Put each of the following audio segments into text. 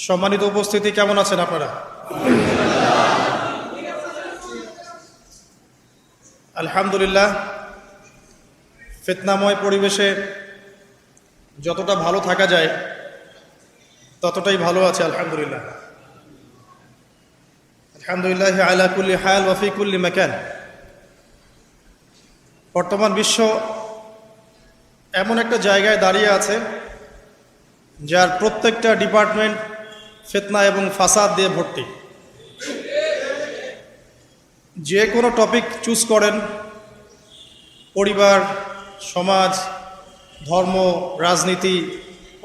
সম্মানিত উপস্থিতি, কেমন আছেন আপনারা? আলহামদুলিল্লাহ। ফিতনাময় পরিবেশে যতটা ভালো থাকা যায় ততটাই ভালো আছে। আলহামদুলিল্লাহ, আলহামদুলিল্লাহ আলা কুল্লি হাল ওয়া ফি কুল্লি মাকান। বর্তমান বিশ্ব এমন একটা জায়গায় দাঁড়িয়ে আছে যার প্রত্যেকটা ডিপার্টমেন্ট ফিতনা এবং ফাসাদ দিয়ে ভর্তি। যে কোনো টপিক চুজ করেন, পরিবার, সমাজ, ধর্ম, রাজনীতি,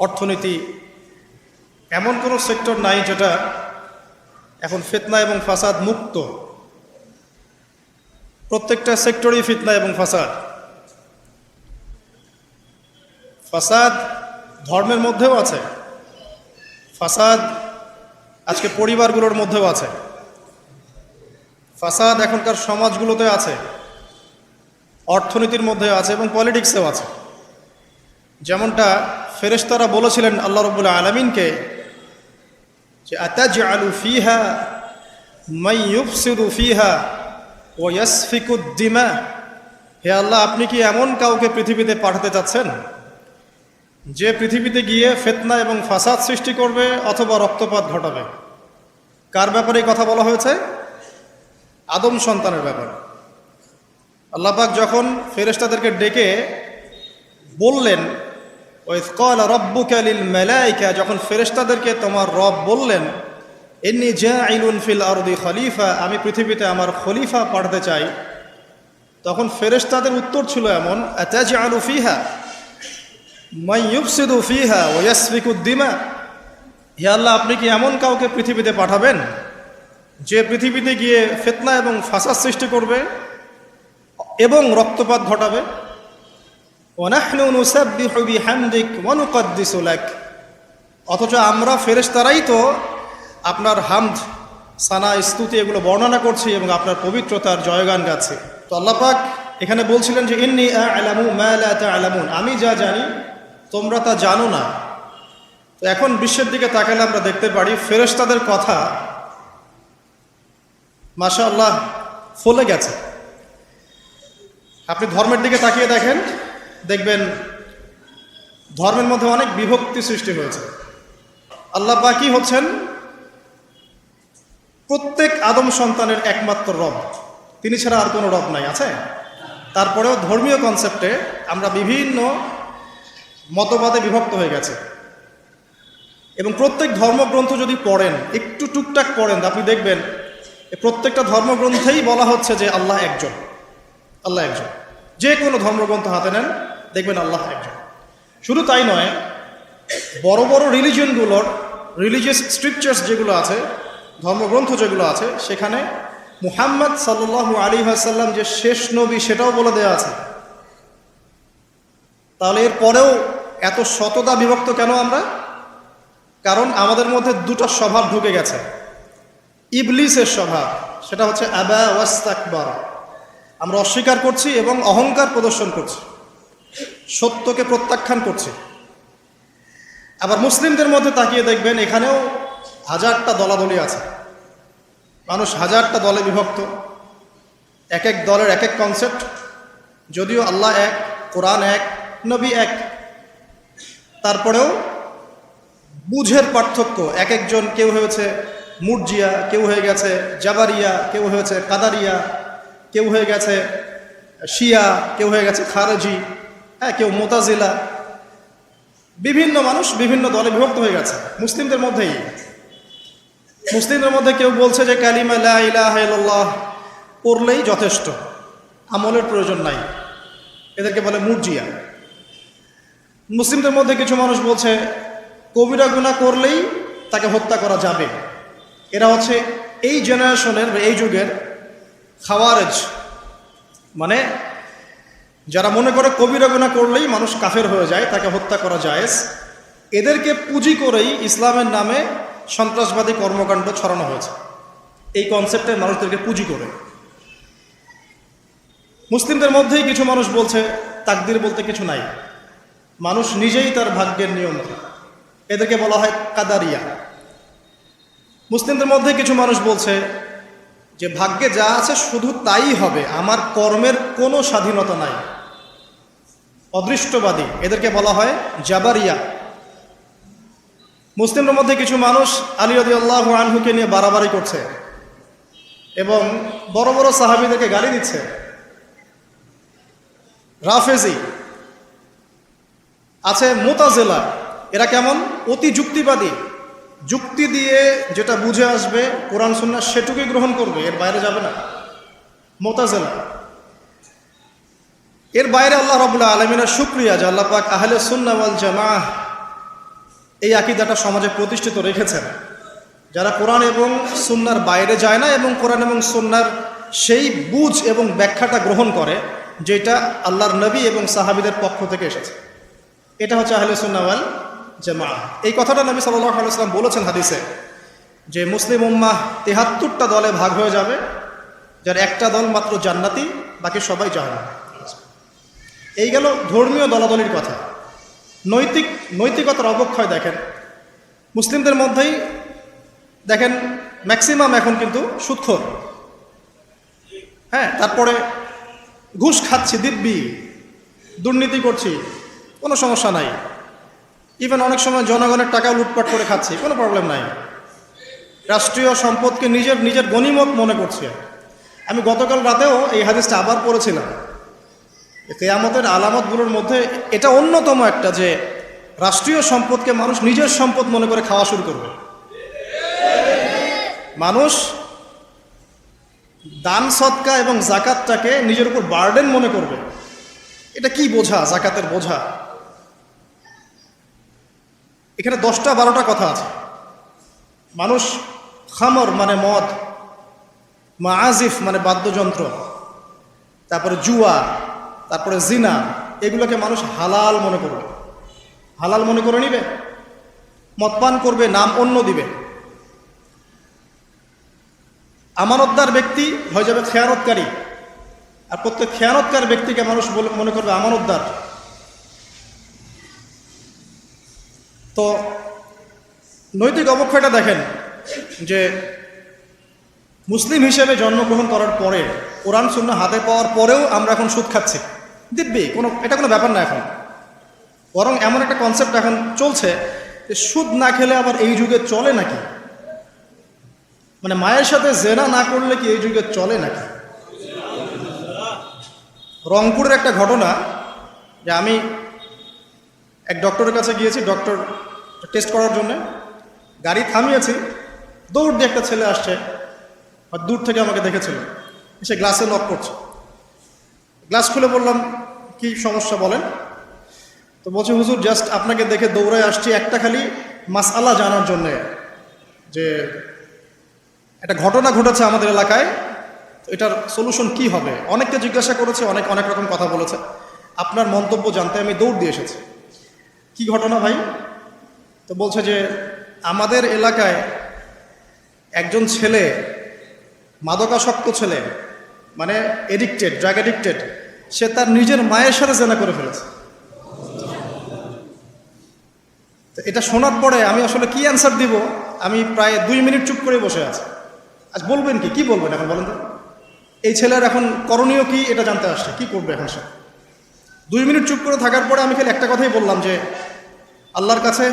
অর্থনীতি, এমন কোনো সেক্টর নাই যেটা এখন ফিতনা এবং ফাসাদ মুক্ত। প্রত্যেকটা সেক্টরই ফিতনা এবং ফাসাদ। ফাসাদ ধর্মের মধ্যেও আছে, ফাসাদ আজকে পরিবারগুলোর মধ্যেও আছে, ফাসাদ এখনকার সমাজগুলোতে আছে, অর্থনীতির মধ্যে আছে এবং পলিটিক্সেও আছে। যেমনটা ফেরেশতারা বলেছিলেন আল্লাহ রাব্বুল আলামিনকে যে আতাজআলু ফিহা মান ইউফসিদু ফিহা ওয়া ইয়াসফিকুদ দিমা, হে আল্লাহ, আপনি কি এমন কাউকে পৃথিবীতে পাঠাতে চাচ্ছেন যে পৃথিবীতে গিয়ে ফিতনা এবং ফাসাদ সৃষ্টি করবে অথবা রক্তপাত ঘটাবে? কার ব্যাপারে কথা বলা হয়েছে? আদম সন্তানের ব্যাপারে। আল্লাহ পাক যখন ফেরেশতাদেরকে ডেকে বললেন, ওয়াইয ক্বালা রাব্বুকা লিল মালায়েকা, যখন ফেরেশতাদেরকে তোমার রব বললেন ইন্নী জাঈলুন ফিল আরদি খলিফা, আমি পৃথিবীতে আমার খলিফা পাঠাতে চাই, তখন ফেরেশতাদের উত্তর ছিল এমন, আতাজআলু ফিহা মান ইউফসিদু ফিহা ওয়া ইয়াসফিকুদ দিমা, হে আল্লাহ, আপনি কি এমন কাউকে পৃথিবীতে পাঠাবেন যে পৃথিবীতে গিয়ে ফিতনা এবং ফাসাদ সৃষ্টি করবে এবং রক্তপাত ঘটাবে? ওয়া নাহনু নুসাব্বিহু বিহামদিক ওয়া নুকদ্দিসু লাক, অথচ আমরা ফেরেশতারাই তো আপনার হামদ, সানা, স্তুতি এগুলো বর্ণনা করছি এবং আপনার পবিত্রতার জয়গান গাচ্ছি। তো আল্লাহ পাক এখানে বলছিলেন যে ইন্নী আ'লামু মা লা তা'লামুন, আমি যা জানি তোমরা তা জানো না। তো এখন বিশ্বের দিকে তাকালে আমরা দেখতে পারি ফেরেশতাদের কথা মাশাআল্লাহ ফলে গেছে। আপনি ধর্মের দিকে তাকিয়ে দেখেন, দেখবেন ধর্মের মধ্যে অনেক বিভক্তি সৃষ্টি হয়েছে। আল্লাহ পাকই হচ্ছেন প্রত্যেক আদম সন্তানের একমাত্র রব, তিনি ছাড়া আর কোনো রব নাই। আছে? তারপরেও ধর্মীয় কনসেপ্টে আমরা বিভিন্ন মতবাদে বিভক্ত হয়ে গেছে এবং প্রত্যেক ধর্মগ্রন্থ যদি পড়েন, একটু টুকটাক পড়েন, আপনি দেখবেন প্রত্যেকটা ধর্মগ্রন্থেই বলা হচ্ছে যে আল্লাহ একজন, আল্লাহ একজন। যে কোনো ধর্মগ্রন্থ হাতে নেন, দেখবেন আল্লাহ একজন। শুধু তাই নয়, বড় বড় রিলিজিয়নগুলোর রিলিজিয়াস স্ক্রিপচার্স যেগুলো আছে, ধর্মগ্রন্থ যেগুলো আছে, সেখানে মুহাম্মদ সাল্লাল্লাহু আলাইহি ওয়াসাল্লাম যে শেষ নবী সেটাও বলে দেওয়া আছে। তাহলে এর পরেও এত শততা বিভক্ত কেন আমরা? কারণ আমাদের মধ্যে দুটো স্বভাব ঢুকে গেছে। ইবলিসের স্বভাব, সেটা হচ্ছে আবা ওয়াস্তাকবার, আমরা অস্বীকার করছি এবং অহংকার প্রদর্শন করছি, সত্যকে প্রত্যাখ্যান করছি। আবার মুসলিমদের মধ্যে তাকিয়ে দেখবেন এখানেও হাজারটা দলাদলি আছে, মানুষ হাজারটা দলে বিভক্ত, এক এক দলের এক এক কনসেপ্ট। যদিও আল্লাহ এক, কোরআন এক, নবী এক, তারপরেও বুঝের পার্থক্য। এক একজন, কেউ হয়েছে মুরজিয়া, কেউ হয়ে গেছে জাবারিয়া, কেউ হয়েছে কাদারিয়া, কেউ হয়ে গেছে শিয়া, কেউ হয়ে গেছে খারেজি, কেউ মুতাজিলা। বিভিন্ন মানুষ বিভিন্ন দলে বিভক্ত হয়ে গেছে মুসলিমদের মধ্যেই। মুসলিমদের মধ্যে কেউ বলছে যে কালিমা লা ইলাহা ইল্লাল্লাহ পড়লেই যথেষ্ট, আমলের প্রয়োজন নাই, এদেরকে বলে মুরজিয়া। মুসলিমদের মধ্যে কিছু মানুষ বলছে কবিরা গুনাহ করলেই তাকে হত্যা করা যাবে। এরা হচ্ছে এই জেনারেশনের, এই যুগের খাওয়ারেজ, মানে যারা মনে করে কবিরা গুনাহ করলেই মানুষ কাফের হয়ে যায়, তাকে হত্যা করা জায়েজ। এদেরকে পুঁজি করেই ইসলামের নামে সন্ত্রাসবাদী কর্মকাণ্ড ছড়ানো হয়েছে, এই কনসেপ্টের মানুষদেরকে পুঁজি করে। মুসলিমদের মধ্যেই কিছু মানুষ বলছে তাকদির বলতে কিছু নাই, মানুষ নিজেই তার ভাগ্যের নিয়ন্ত্রণ। এদেরকে বলা হয় কাদারিয়া। মুসলিমদের মধ্যে কিছু মানুষ বলছে যে ভাগ্যে যা আছে শুধু তাই হবে, আমার কর্মের কোনো স্বাধীনতা নাই। অদৃষ্টবাদী, এদেরকে বলা হয় জাবারিয়া। মুসলিমদের মধ্যে কিছু মানুষ আলী রাদিয়াল্লাহু আনহুকে নিয়ে বাড়াবাড়ি করছে এবং বড় বড় সাহাবীদেরকে গালি দিচ্ছে। রাফেজি আছে, মুতাজিলা, এরা কেমন? অতি যুক্তিবাদী, যুক্তি দিয়ে যেটা বুঝে আসবে কোরআন সুন্নাহ সেটুকুই গ্রহণ করবে, এর বাইরে যাবে না। মুতাজিলা, এর বাইরে আল্লাহ রাব্বুল আলামিনের শুকরিয়া যে আল্লাহ পাক আহলে সুন্নাহ ওয়াল জামাআহ এই আকীদাটা সমাজে প্রতিষ্ঠিত রেখেছেন, যারা কোরআন এবং সুন্নাহর বাইরে যায় না এবং কোরআন এবং সুন্নাহর সেই বুঝ এবং ব্যাখ্যাটা গ্রহণ করে যেটা আল্লাহর নবী এবং সাহাবীদের পক্ষ থেকে এসেছে। এটা হচ্ছে আহলে সুন্নাহ ওয়াল জামাআহ। এই কথাটা নবী সাল্লাল্লাহু আলাইহি ওয়াসাল্লাম বলেছেন হাদিসে যে মুসলিম উম্মাহ ৭৩টা দলে ভাগ হয়ে যাবে, যার একটা দল মাত্র জান্নাতি, বাকি সবাই জাহান্নামী। এই গেল ধর্মীয় দলাদলির কথা। নৈতিকতার অবক্ষয় দেখেন মুসলিমদের মধ্যেই, দেখেন ম্যাক্সিমাম এখন কিন্তু সুদখোর। হ্যাঁ, তারপরে ঘুষ খাচ্ছি দিব্যি, দুর্নীতি করছি, কোনো সমস্যা নাই। ইভেন অনেক সময় জনগণের টাকা লুটপাট করে খাচ্ছি, কোনো প্রবলেম নাই। রাষ্ট্রীয় সম্পদকে নিজের গনিমত মনে করছি। আমি গতকাল রাতেও এই হাদিসটা আবার পড়েছিলাম। কিয়ামতের আলামতগুলোর মধ্যে এটা অন্যতম একটা, যে রাষ্ট্রীয় সম্পদকে মানুষ নিজের সম্পদ মনে করে খাওয়া শুরু করবে। মানুষ দান সদকা এবং জাকাতটাকে নিজের উপর বার্ডেন মনে করবে। এটা কি বোঝা? জাকাতের বোঝা। এখানে 10টা-12টা কথা আছে। মানুষ খামর মানে মদ, মাআজিফ মানে বাদ্যযন্ত্র, তারপরে জুয়া, তারপরে জিনা, এগুলোকে মানুষ হালাল মনে করবে, হালাল মনে করে নিবে, মদপান করবে, নাম অন্য দিবে। আমানতদার ব্যক্তি হয়ে যাবে খেয়ানতকারী, আর প্রত্যেক খেয়ানতকার ব্যক্তিকে মানুষ মনে করবে আমানতদার। তো নৈতিক অবক্ষয়টা দেখেন যে মুসলিম হিসেবে জন্মগ্রহণ করার পরে, কোরআন সুন্নাহ হাতে পাওয়ার পরেও আমরা এখন সুদ খাচ্ছি দিব্যি। এটা কোনো ব্যাপার না এখন, বরং এমন একটা কনসেপ্ট এখন চলছে যে সুদ না খেলে আবার এই যুগে চলে নাকি? মানে মায়ের সাথে জেনা না করলে কি এই যুগে চলে নাকি? রংপুরের একটা ঘটনা, যে আমি এক ডক্টরের কাছে গিয়েছি, ডক্টর টেস্ট করার জন্য গাড়ি থামিয়েছি, দৌড় দিয়ে একটা ছেলে আসছে, আর দূর থেকে আমাকে দেখেছিল, এসে গ্লাসে নক করছে। গ্লাস খুলে বললাম কি সমস্যা বলেন? তো বলছে, হুজুর জাস্ট আপনাকে দেখে দৌড়ায় আসছি একটা খালি মাসআলা জানার জন্যে, যে একটা ঘটনা ঘটেছে আমাদের এলাকায়, এটার সলিউশন কি হবে। অনেককে জিজ্ঞাসা করেছে, অনেক রকম কথা বলেছে, আপনার মন্তব্য জানতে আমি দৌড় দিয়ে এসেছি। কি ঘটনা ভাই? তো বলছে যে আমাদের এলাকায় একজন ছেলে, মাদকাসক্ত ছেলে, মানে এডিক্টেড, ড্রাগ এডিক্টেড, সে তার নিজের মায়ের সাথে জেনা করে ফেলেছে। তো এটা শোনার পরে আমি আসলে কি অ্যান্সার দিব, আমি প্রায় 2 মিনিট চুপ করে বসে আছি। আজ বলবেন কি বলবেন এখন বলেন তো? এই ছেলের এখন করণীয় কি এটা জানতে আসছে, কি করবে এখন সে? 2 মিনিট চুপ করে থাকার পরে আমি খালি একটা কথাই বললাম যে আল্লাহর কাছে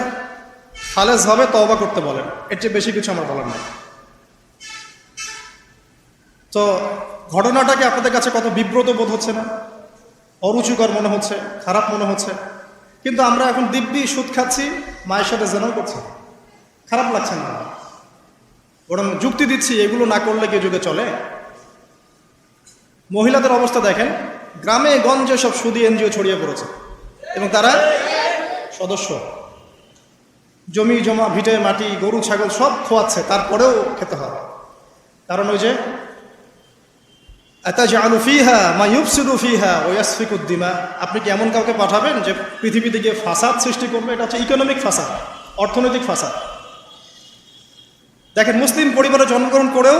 খালেসভাবে তওবা করতে বলেন, এর চেয়ে বেশি কিছু আমার বলার নাই। তো ঘটনাটাকে আপনাদের কাছে কত বিব্রত বোধ হচ্ছে না? অরুচিকর মনে হচ্ছে, খারাপ মনে হচ্ছে, কিন্তু আমরা এখন দিব্যি সুদ খাচ্ছি, মায়ের সাথে জেনাও করছি, খারাপ লাগছে না, বরং যুক্তি দিচ্ছি এগুলো না করলে কি যুগে চলে? মহিলাদের অবস্থা দেখেন, গ্রামে গঞ্জে সব সুদি এনজিও ছড়িয়ে পড়েছে এবং তারা সদস্য, জমি জমা, ভিটে মাটি, গরু ছাগল সব খোয়াচ্ছে, তারপরেও খেতে হয়। কারণ ওই যে আতাজআলু ফিহা মা ইউফসিদু ফিহা ওয়া ইয়াসফিকুদ দিমা, আপনি কি এমন কাউকে পাঠাবেন যে পৃথিবীতে গিয়ে ফাসাদ সৃষ্টি করবে? এটা হচ্ছে ইকোনমিক ফাসাদ, অর্থনৈতিক ফাসাদ। দেখেন মুসলিম পরিবারে জন্মগ্রহণ করেও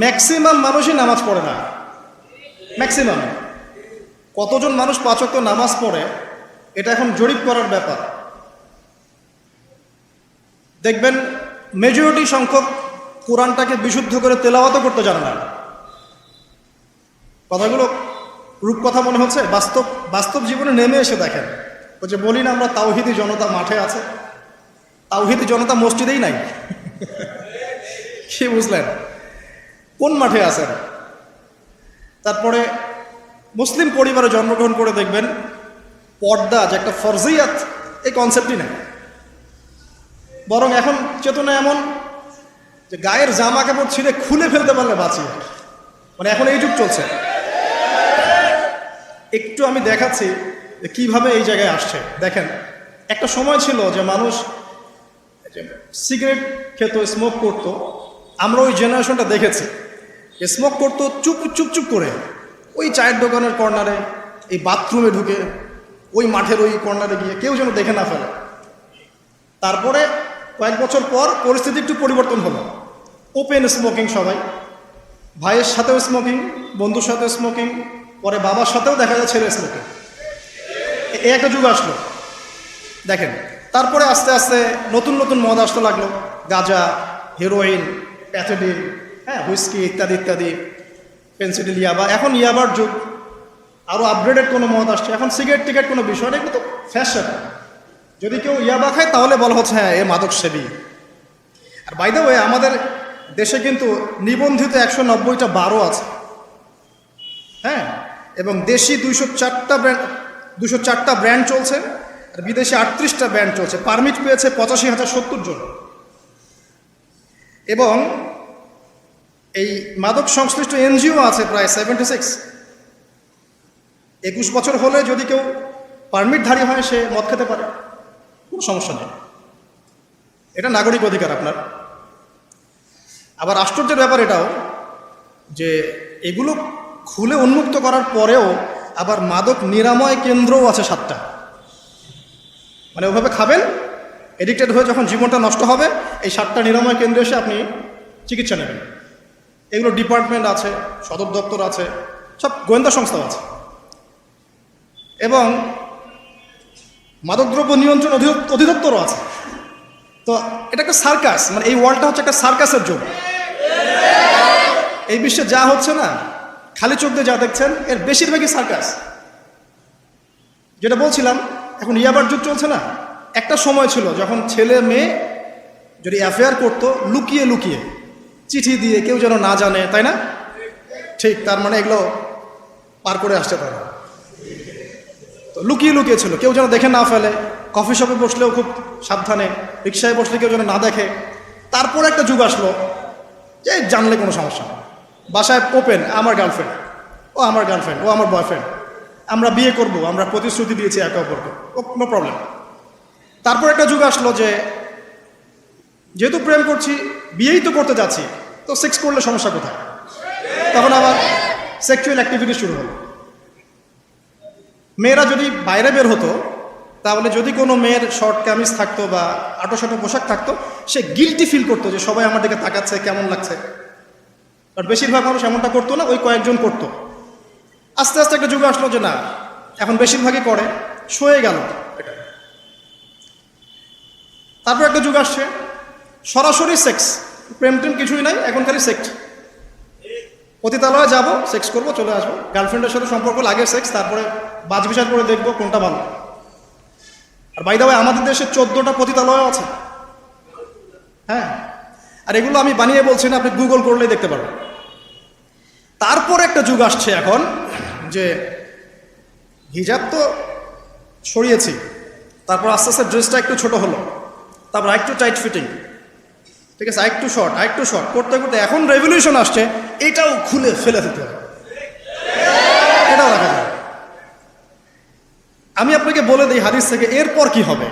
ম্যাক্সিমাম মানুষই নামাজ পড়ে না। ম্যাক্সিমাম কতজন মানুষ 5 ওয়াক্ত নামাজ পড়ে, এটা এখন জরিপ করার ব্যাপার। দেখবেন মেজরিটি সংখ্যক কোরআনটাকে বিশুদ্ধ করে তেলাওয়াতও করতে জানে না। কথাগুলো রূপকথা মনে হচ্ছে, বাস্তব বাস্তব জীবনে নেমে এসে দেখেন। ওই যে বলি না আমরা, তাওহিদি জনতা মাঠে আছে, তাওহিদি জনতা মসজিদেই নাই। কি বুঝলেন? কোন মাঠে আছেন? তারপরে মুসলিম পরিবারে জন্মগ্রহণ করে দেখবেন পর্দা যে একটা ফরজিয়াত, এই কনসেপ্টই নেই। বরং এখন চেতনা এমন যে গায়ের জামা কাপড় ছিঁড়ে খুলে ফেলতে পারলে বাঁচি, মানে এখন এই যুগ চলছে। একটু আমি দেখাচ্ছি যে কীভাবে এই জায়গায় আসছে। দেখেন, একটা সময় ছিল যে মানুষ সিগারেট খেত, স্মোক করতো। আমরা ওই জেনারেশনটা দেখেছি, স্মোক করতো চুপ চুপ চুপ করে, ওই চায়ের দোকানের কর্নারে, এই বাথরুমে ঢুকে, ওই মাঠের ওই কর্নারে গিয়ে, কেউ যেন দেখে না ফেলে। তারপরে কয়েক বছর পর পরিস্থিতি একটু পরিবর্তন হলো, ওপেন স্মোকিং, সবাই, ভাইয়ের সাথেও স্মোকিং, বন্ধুর সাথেও স্মোকিং, পরে বাবার সাথেও দেখা যায় ছেলে স্মোকিং। এই একটা যুগ আসলো দেখেন। তারপরে আস্তে আস্তে নতুন নতুন মদ আসতে লাগলো, গাঁজা, হেরোইন, প্যাথেডিন, হ্যাঁ, হুইস্কি ইত্যাদি ইত্যাদি, পেন্সিডিল, ইয়াবা। এখন ইয়াবার যুগ, আরও আপগ্রেডেড কোনো মদ আসছে। এখন সিগারেট টিকেট কোনো বিষয় না, এগুলো তো ফ্যাশন। যদি কেউ ইয়াবা খায় তাহলে বলা হচ্ছে হ্যাঁ এ মাদক সেবী। আর বাই দ্য ওয়ে, আমাদের দেশে কিন্তু নিবন্ধিত 190টা বারও আছে, হ্যাঁ, এবং দেশি 204টা ব্র্যান্ড চলছে, আর বিদেশি 38টা ব্র্যান্ড চলছে। পারমিট পেয়েছে 85,070 জন। এবং এই মাদক সংশ্লিষ্ট এনজিও আছে প্রায় 76। 21 বছর হলে যদি কেউ পারমিটধারী হয় সে মদ খেতে পারে, কোনো সমস্যা নেই, এটা নাগরিক অধিকার আপনার। আবার আশ্চর্যের ব্যাপার এটাও যে এগুলো খুলে উন্মুক্ত করার পরেও আবার মাদক নিরাময় কেন্দ্রও আছে 7টা। মানে ওভাবে খাবেন, এডিক্টেড হয়ে যখন জীবনটা নষ্ট হবে, এই 7টা নিরাময় কেন্দ্রে এসে আপনি চিকিৎসা নেবেন। এগুলো ডিপার্টমেন্ট আছে, সদর দপ্তর আছে, সব গোয়েন্দা সংস্থাও আছে। এবং মাদকদ্রব্য নিয়ন্ত্রণ অধিদপ্তরও আছে। তো এটা একটা সার্কাস, মানে এই ওয়ার্ল্ডটা হচ্ছে একটা সার্কাসের যুগ। এই বিশ্বে যা হচ্ছে না, খালি চোখ দিয়ে যা দেখছেন, এর বেশিরভাগই সার্কাস। যেটা বলছিলাম, এখন ইয়াবার যুগ চলছে না। একটা সময় ছিল যখন ছেলে মেয়ে যদি অ্যাফেয়ার করতো লুকিয়ে লুকিয়ে, চিঠি দিয়ে, কেউ যেন না জানে, তাই না? ঠিক, তার মানে এগুলো পার করে আসছে তারা। তো লুকিয়ে লুকিয়ে ছিল, কেউ যেন দেখে না ফেলে। কফি শপে বসলেও খুব সাবধানে, রিক্সায় বসলে কেউ যেন না দেখে। তারপর একটা যুগ আসলো যে জানলে কোনো সমস্যা নেই, বাসায় ওপেন, আমার গার্লফ্রেন্ড, ও আমার গার্লফ্রেন্ড, ও আমার বয়ফ্রেন্ড, আমরা বিয়ে করব, আমরা প্রতিশ্রুতি দিয়েছি একে অপরকে, ও নো প্রবলেম। তারপর একটা যুগ আসলো যে যেহেতু প্রেম করছি, বিয়েই তো করতে যাচ্ছি, তো সেক্স করলে সমস্যা কোথায়? তখন আবার সেক্সুয়াল অ্যাক্টিভিটি শুরু হলো। মেয়েরা যদি বাইরে বের হতো, তাহলে যদি কোনো মেয়ের শর্ট কামিজ থাকতো বা আটোসাটো পোশাক থাকতো, সে গিল্টি ফিল করতো যে সবাই আমার দিকে তাকাচ্ছে, কেমন লাগছে। আর বেশিরভাগ মানুষ এমনটা করতো না, ওই কয়েকজন করতো। আস্তে আস্তে একটা যুগ আসলো যে না, এখন বেশিরভাগই করে, সয়ে গেল এটা। তারপর একটা যুগ আসছে সরাসরি সেক্স, প্রেম টেম কিছুই নাই, এখন খালি সেক্স। পতিতালয়ে যাব, সেক্স করব, চলে আসবো। গার্লফ্রেন্ডের সাথে সম্পর্ক লাগে সেক্স, তারপরে বাজ বিচার করে দেখবো কোনটা ভালো। আর বাই দ্য ওয়ে, আমাদের দেশে 14টা পতিতালয় আছে, হ্যাঁ। আর এগুলো আমি বানিয়ে বলছি না, আপনি গুগল করলেই দেখতে পারবেন। তারপর একটা যুগ আসছে এখন যে হিজাব তো সরিয়েছি, তারপর আস্তে আস্তে ড্রেসটা একটু ছোট হলো, তারপর আরেকটু টাইট ফিটিং, ঠিক আছে, আরেকটু শর্ট করতে করতে এখন রেভলিউশন আসছে, এটাও খুলে ফেলে দিতে হবে, এটাও রাখা যাবে। আমি আপনাকে বলে দিই হাদিস থেকে, এরপর কি হবে।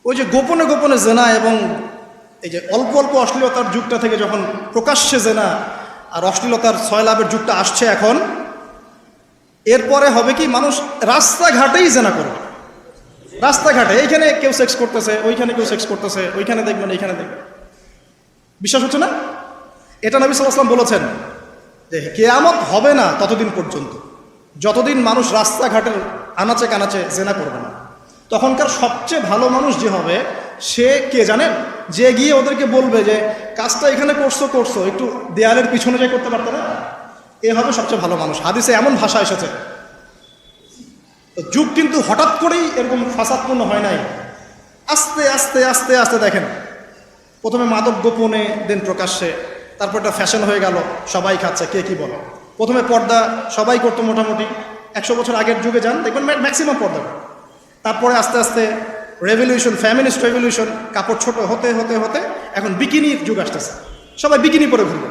ওই যে গোপনে গোপনে জেনা এবং এই যে অল্প অল্প অশ্লীলতার যুগটা থেকে যখন প্রকাশ্যে জেনা আর অশ্লীলতার ছয়লাভের যুগটা আসছে এখন, এরপরে হবে কি, মানুষ রাস্তাঘাটেই জেনা করবে। রাস্তাঘাটে এইখানে কেউ সেক্স করতেছে, ওইখানে কেউ সেক্স করতেছে, ওইখানে দেখবেন, এইখানে দেখবেন। বিশ্বাস হচ্ছে না? এটা নবী সাল্লাল্লাহু আলাইহি ওয়াসাল্লাম বলেছেন যে কিয়ামত হবে না ততদিন পর্যন্ত, যতদিন মানুষ রাস্তাঘাটের আনাচে কানাচে জেনা করবে না। তখনকার সবচেয়ে ভালো মানুষ যে হবে, সে কে জানেন? যে গিয়ে ওদেরকে বলবে যে কাজটা এখানে করছো একটু দেয়ালের পিছনে যাই করতে পারতো না, এ হবে সবচেয়ে ভালো মানুষ। হাদিসে এমন ভাষা এসেছে। তো যুগ কিন্তু হঠাৎ করেই এরকম ফাসাদপূর্ণ হয় নাই, আস্তে আস্তে আস্তে আস্তে দেখেন, প্রথমে মাদক গোপনে, দেন প্রকাশ্যে, তারপর একটা ফ্যাশন হয়ে গেল, সবাই খাচ্ছে, কে কি বলে। প্রথমে পর্দা সবাই করতো মোটামুটি, 100 বছর আগের যুগে যান দেখবেন ম্যাক্সিমাম পর্দা। তারপরে আস্তে আস্তে রেভলিউশন, ফ্যামিনিস্ট রেভলিউশন, কাপড় ছোট হতে হতে হতে এখন বিকিনির যুগ আসতেছে, সবাই বিকিনি পরে ঘুরবে।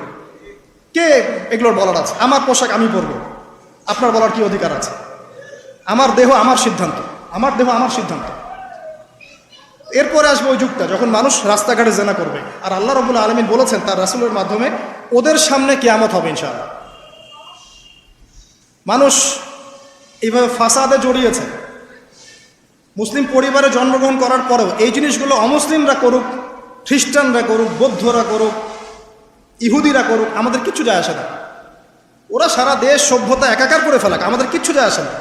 কে এগুলোর বলার আছে? আমার পোশাক আমি পরবো, আপনার বলার কি অধিকার আছে? আমার দেহ আমার সিদ্ধান্ত, আমার দেহ আমার সিদ্ধান্ত। এরপরে আসবে ওই যুগটা যখন মানুষ রাস্তাঘাটে জেনা করবে, আর আল্লাহ রাব্বুল আলামিন বলেছেন তার রাসূলের মাধ্যমে ওদের সামনে কিয়ামত হবে ইনশাআল্লাহ। মানুষ এইভাবে ফাসাদে জড়িয়েছে। মুসলিম পরিবারে জন্মগ্রহণ করার পরেও এই জিনিসগুলো অমুসলিমরা করুক, খ্রিস্টানরা করুক, বৌদ্ধরা করুক, ইহুদিরা করুক, আমাদের কিচ্ছু যায় আসে না। ওরা সারা দেশ সভ্যতা একাকার করে ফেলাক, আমাদের কিচ্ছু যায় আসে না।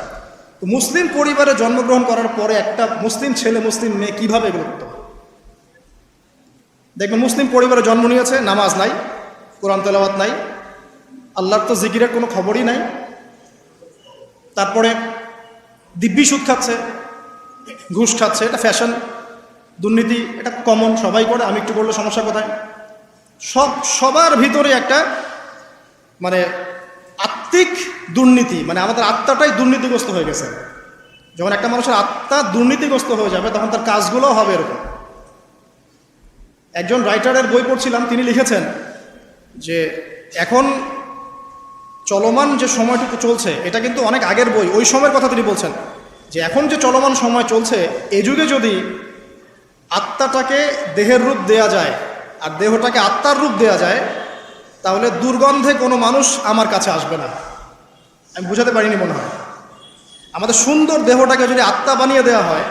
তো মুসলিম পরিবারে জন্মগ্রহণ করার পরে একটা মুসলিম ছেলে, মুসলিম মেয়ে কীভাবে এগুলো করতে হবে? দেখবেন মুসলিম পরিবারে জন্ম নিয়েছে, নামাজ নাই, কোরআন তেলাওয়াত নাই, আল্লাহর তো জিকিরের কোনো খবরই নাই। তারপরে দিব্যি সুদ খাচ্ছে, ঘুষ খাচ্ছে, এটা ফ্যাশন, দুর্নীতি, এটা কমন, সবাই করে, আমি একটু করলে সমস্যা কোথায়? সবার ভিতরে একটা মানে আত্মিক দুর্নীতি, মানে আমাদের আত্মাটাই দুর্নীতিগ্রস্ত হয়ে গেছে। যখন একটা মানুষের আত্মা দুর্নীতিগ্রস্ত হয়ে যাবে তখন তার কাজগুলোও হবে এরকম। একজন রাইটারের বই পড়ছিলাম, তিনি লিখেছেন যে এখন চলমান যে সময়টুকু চলছে এটা কিন্তু অনেক আগের বই, ওই সময়ের কথা তিনি বলছেন যে এখন যে চলমান সময় চলছে এ যুগে যদি আত্মাটাকে দেহের রূপ দেয়া যায় আর দেহটাকে আত্মার রূপ দেয়া যায় তাহলে দুর্গন্ধে কোনো মানুষ আমার কাছে আসবে না। আমি বুঝাতে পারিনি মনে হয়। আমাদের সুন্দর দেহটাকে যদি আত্মা বানিয়ে দেওয়া হয়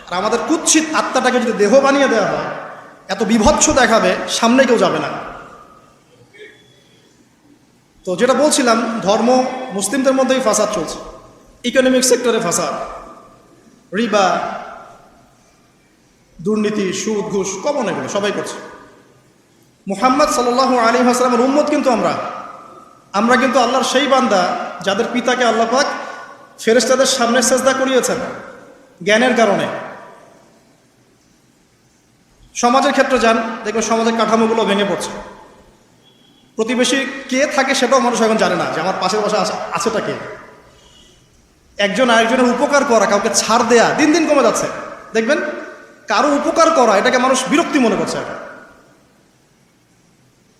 আর আমাদের কুৎসিত আত্মাটাকে যদি দেহ বানিয়ে দেওয়া হয়, এত বিভৎস দেখাবে, সামনে কেউ যাবে না। তো যেটা বলছিলাম, ধর্ম, মুসলিমদের মধ্যেই ফাসাদ চলছে, ইকোনমিক সেক্টরে ফাসাদ, রিবা, দুর্নীতি, সুদ, ঘুষ, কমন, এগুলো সবাই করছে। মুহাম্মদ সাল্লাল্লাহু আলাইহি ওয়াসাল্লামের উম্মত কিন্তু আমরা কিন্তু আল্লাহর সেই বান্দা যাদের পিতাকে আল্লাহ পাক ফেরেশতাদের সামনে সেজদা করিয়েছেন জ্ঞানের কারণে। সমাজের ক্ষেত্রে যান, দেখবেন সমাজের কাঠামোগুলো ভেঙে পড়ছে। প্রতিবেশী কে থাকে সেটাও মানুষ এখন জানে না, যে আমার পাশের বাসা আছেটা কে। একজন আরেকজনের উপকার করা, কাউকে ছাড় দেয়া দিন দিন কমে যাচ্ছে। দেখবেন কারো উপকার করা এটাকে মানুষ বিরক্তি মনে করছে এখন।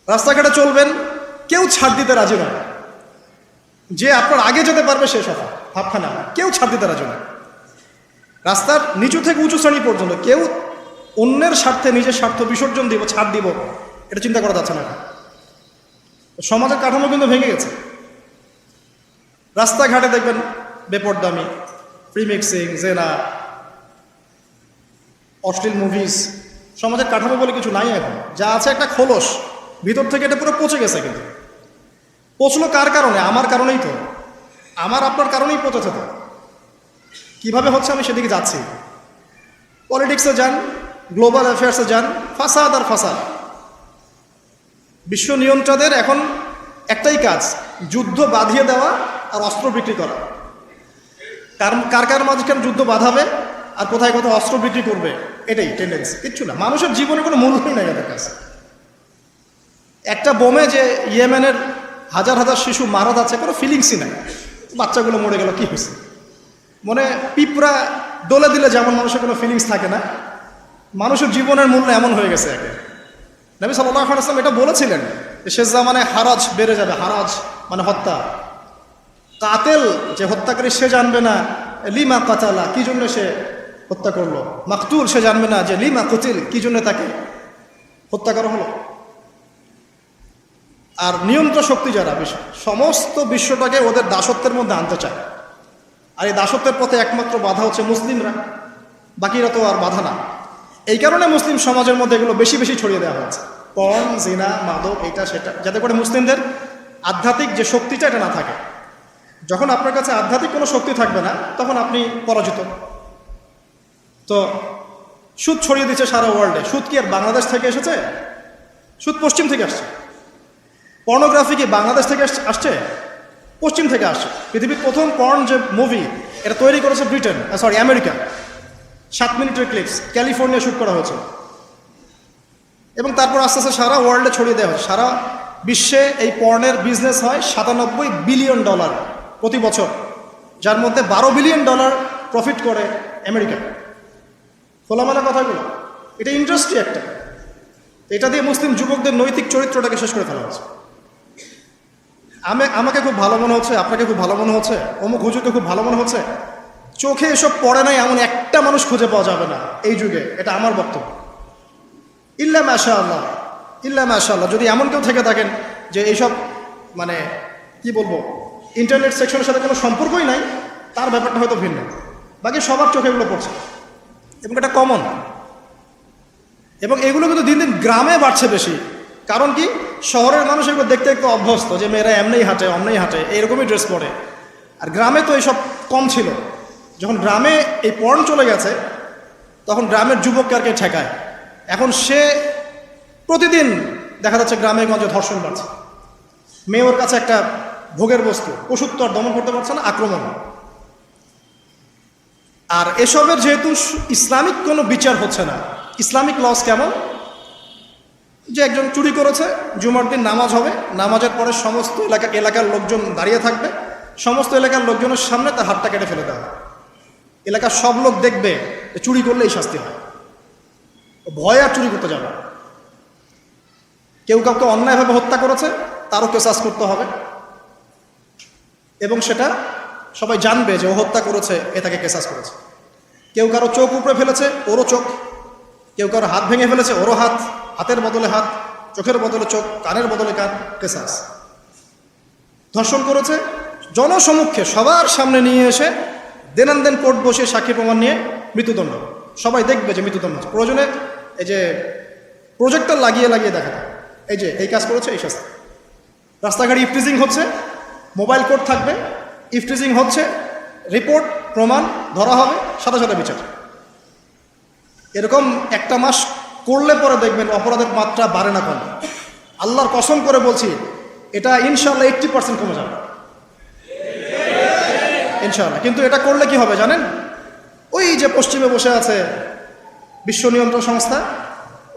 রাস্তাঘাটে চলবেন, কেউ ছাড় দিতে রাজি নয়, যে আপনার আগে যেতে পারবে সে সফল, ভাবখানা, কেউ ছাড় দিতে রাজি নয়। রাস্তার নিচু থেকে উঁচু শ্রেণী পর্যন্ত কেউ অন্যের স্বার্থে নিজের স্বার্থ বিসর্জন দিব, ছাড় দিব, এটা চিন্তা করা যাচ্ছে না। সমাজের কাঠামো কিন্তু ভেঙে গেছে। রাস্তাঘাটে দেখবেন বেপরদামি, প্রিমিক্সিং, জেনা, অশ্লীল মুভিজ, সমাজের কাঠামো বলে কিছু নাই এখন। যা আছে একটা খোলস, ভিতর থেকে এটা পুরো পচে গেছে। কিন্তু পচলো কার কারণে? আমার কারণেই তো, আমার আপনার কারণেই পচেছে। তো কীভাবে হচ্ছে আমি সেদিকে যাচ্ছি। পলিটিক্সে যান, গ্লোবাল অ্যাফেয়ার্সে যান, ফাসাদ আর ফাসাদ। বিশ্ব নিয়ন্ত্রকদের এখন একটাই কাজ, যুদ্ধ বাঁধিয়ে দেওয়া আর অস্ত্র বিক্রি করা। কার কার মাঝখানে যুদ্ধ বাঁধাবে আর কোথায় কোথায় অস্ত্র বিক্রি করবে, এটাই টেন্ডেন্সি, কিচ্ছু না। মানুষের জীবনে কোনো মূল্যই নেই এদের কাছে। একটা বোমে যে ইয়েমেনের হাজার হাজার শিশু মারা যাচ্ছে, কোনো ফিলিংসই নাই। বাচ্চাগুলো মরে গেল, কি হয়েছে? মনে পিঁপড়া দোলে দিলে যেমন মানুষের কোনো ফিলিংস থাকে না, মানুষের জীবনের মূল্য এমন হয়ে গেছে একে। নবী সাল্লাল্লাহু আলাইহি ওয়াসাল্লাম এটা বলেছিলেন যে শেষ জামানে হারাজ বেড়ে যাবে। হারাজ মানে হত্যা। কাতেল যে হত্যাকারী সে জানবে না লিমা কাতালা, কি জন্য সে হত্যা করলো। মাকতুল সে জানবে না যে লিমা কুতিল, কি জন্য তাকে হত্যা করা হলো। আর নিয়ন্ত্রণ শক্তি যারা সমস্ত বিশ্বটাকে ওদের দাসত্বের মধ্যে আনতে চায়। আর এই দাসত্বের পথে একমাত্র বাধা হচ্ছে মুসলিমরা, বাকিরা তো আর বাধা না। এই কারণে মুসলিম সমাজের মধ্যে এগুলো বেশি বেশি ছড়িয়ে দেওয়া হয়েছে, পর্ন, জিনা, মাদক, এটা সেটা, যাতে করে মুসলিমদের আধ্যাত্মিক যে শক্তিটা এটা না থাকে। যখন আপনার কাছে আধ্যাত্মিক কোনো শক্তি থাকবে না তখন আপনি পরাজিত। তো সুদ ছড়িয়ে দিচ্ছে সারা ওয়ার্ল্ডে। সুদ কি আর বাংলাদেশ থেকে এসেছে? সুদ পশ্চিম থেকে আসছে। পর্নোগ্রাফি কি বাংলাদেশ থেকে আসছে? পশ্চিম থেকে আসছে। পৃথিবীর প্রথম পর্ন যে মুভি, এটা তৈরি করেছে ব্রিটেন, আমেরিকা। 7 মিনিটের ক্লিপস, ক্যালিফোর্নিয়া শ্যুট করা হয়েছে, এবং তারপর আস্তে আস্তে সারা ওয়ার্ল্ডে ছড়িয়ে দেওয়া হয়। সারা বিশ্বে এই পর্নের বিজনেস হয় $97 বিলিয়ন প্রতি বছর, যার মধ্যে $12 বিলিয়ন প্রফিট করে আমেরিকা। খোলামেলা কথাগুলো, এটা ইন্ডাস্ট্রি একটা। এটা দিয়ে মুসলিম যুবকদের নৈতিক চরিত্রটাকে শেষ করে ফেলা হচ্ছে। আমাকে খুব ভালো মনে হচ্ছে, আপনাকে খুব ভালো মনে হচ্ছে, অমুক হুজুরকে খুব ভালো মনে হচ্ছে, চোখে এসব পড়ে নাই এমন একটা মানুষ খুঁজে পাওয়া যাবে না এই যুগে। এটা আমার বক্তব্য। ইল্লা মাশাআল্লাহ, ইল্লা মাশাআল্লাহ, যদি এমন কেউ থেকে থাকেন যে এইসব মানে কি বলবো, ইন্টারনেট সেকশনের সাথে কোনো সম্পর্কই নাই, তার ব্যাপারটা হয়তো ভিন্ন। বাকি সবার চোখে এগুলো পড়ছে এবং এটা কমন। এবং এগুলো কিন্তু দিন দিন গ্রামে বাড়ছে বেশি। কারণ কি, শহরের মানুষ এগুলো দেখতে একটু অভ্যস্ত যে মেয়েরা এমনিই হাঁটে, অমনেই হাঁটে, এরকমই ড্রেস পরে। আর গ্রামে তো এইসব কম ছিল। যখন গ্রামে এই পর্ন চলে গেছে, তখন গ্রামের যুবককে আর কে ঠেকায়। এখন সে প্রতিদিন দেখা যাচ্ছে গ্রামে গঞ্জে ধর্ষণ বাড়ছে। মেয়ে ওর কাছে একটা ভোগের বস্তু, ওষুধ তো আর দমন করতে পারছে না, আক্রমণ। আর এসবের যেহেতু ইসলামিক কোনো বিচার হচ্ছে না, ইসলামিক লস কেমন, যে একজন চুরি করেছে, জুমার দিন নামাজ হবে, নামাজের পরে সমস্ত এলাকার লোকজন দাঁড়িয়ে থাকবে, সমস্ত এলাকার লোকজনের সামনে তার হাতটা কেটে ফেলে দেওয়া। এলাকার সব লোক দেখবে চুরি করলে এই শাস্তি হয়, ভয় আর চুরি করতে যাবে। কেউ কাউকে অন্যায়ভাবে হত্যা করেছে, তারও কেসাস করতে হবে, এবং সেটা সবাই জানবে যে ও হত্যা করেছে, এ তাকে কেসাস করেছে। কেউ কারো চোখ উপড়ে ফেলেছে, ওরও চোখ। কেউ কারো হাত ভেঙে ফেলেছে, ওরও হাত। হাতের বদলে হাত, চোখের বদলে চোখ, কানের বদলে কান, কেসাস। ধর্ষণ করেছে, জনসমক্ষে সবার সামনে নিয়ে এসে দেনান কোর্ট বসে সাক্ষী প্রমাণ নিয়ে মৃত্যুদণ্ড। সবাই দেখবে যে মৃত্যুদণ্ড। প্রয়োজনে এই যে প্রজেক্টর লাগিয়ে দেখা যায়, এই যে এই কাজ করেছে, এই শাস্তি। রাস্তাঘাটে ইফটিজিং হচ্ছে, মোবাইল কোর্ট থাকবে, ইফটিজিং হচ্ছে, রিপোর্ট প্রমাণ ধরা হবে, সাথে সাথে বিচার। এরকম একটা মাস করলে পরে দেখবেন অপরাধের মাত্রা বাড়ে না কমে। আল্লাহর কসম করে বলছি, এটা ইনশাআল্লাহ 80% কমে যাবে ইনশাআল্লাহ। কিন্তু এটা করলে কি হবে জানেন? ওই যে পশ্চিমে বসে আছে বিশ্ব নিয়ন্ত্রণ সংস্থা,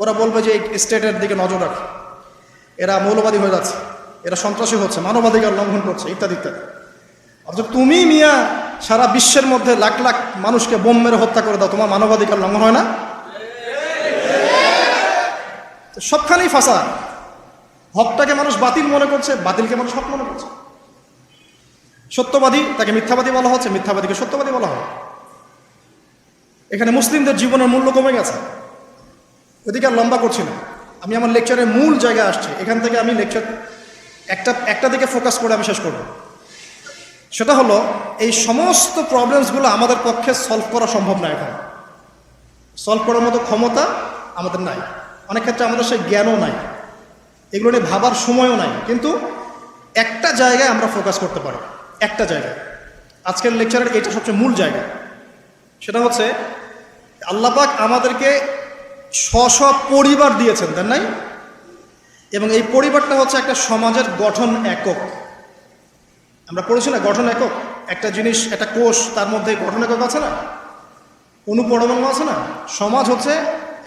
ওরা বলবে যে এই স্টেটের দিকে নজর রাখ, এরা মৌলবাদী হয়ে যাচ্ছে, এরা সন্ত্রাসী হচ্ছে, মানবাধিকার লঙ্ঘন করছে, ইত্যাদি ইত্যাদি। অর্থাৎ তুমি মিয়া সারা বিশ্বের মধ্যে লাখ লাখ মানুষকে বোম মেরে হত্যা করে দাও, তোমার মানবাধিকার লঙ্ঘন হয় না? সবখানেই ফাঁসা। হকটাকে মানুষ বাতিল মনে করছে, বাতিলকে মানুষ হক মনে করছে। সত্যবাদী তাকে মিথ্যাবাদী বলা হচ্ছে, মিথ্যাবাদীকে সত্যবাদী বলা হয়। এখানে মুসলিমদের জীবনের মূল্য কমে গেছে। ওদিকে আর লম্বা করছি না, আমি আমার লেকচারের মূল জায়গায় আসছি। এখান থেকে আমি লেকচার একটা দিকে ফোকাস করে আমি শেষ করব। সেটা হলো, এই সমস্ত প্রবলেমসগুলো আমাদের পক্ষে সলভ করা সম্ভব না। এখন সলভ করার মতো ক্ষমতা আমাদের নাই, অনেক ক্ষেত্রে আমাদের সেই জ্ঞানও নাই, এগুলো নিয়ে ভাবার সময়ও নাই। কিন্তু একটা জায়গায় আমরা ফোকাস করতে পারি, একটা জায়গায়। আজকের লেকচারের এইটা সবচেয়ে মূল জায়গা। সেটা হচ্ছে, আল্লাহ পাক আমাদেরকে স্ব পরিবার দিয়েছেন, তাই নাই? এবং এই পরিবারটা হচ্ছে একটা সমাজের গঠন একক। আমরা পড়েছি না, গঠন একক। একটা জিনিস, একটা কোষ, তার মধ্যে গঠন একক আছে না, অণু পরমাণু আছে না। সমাজ হচ্ছে,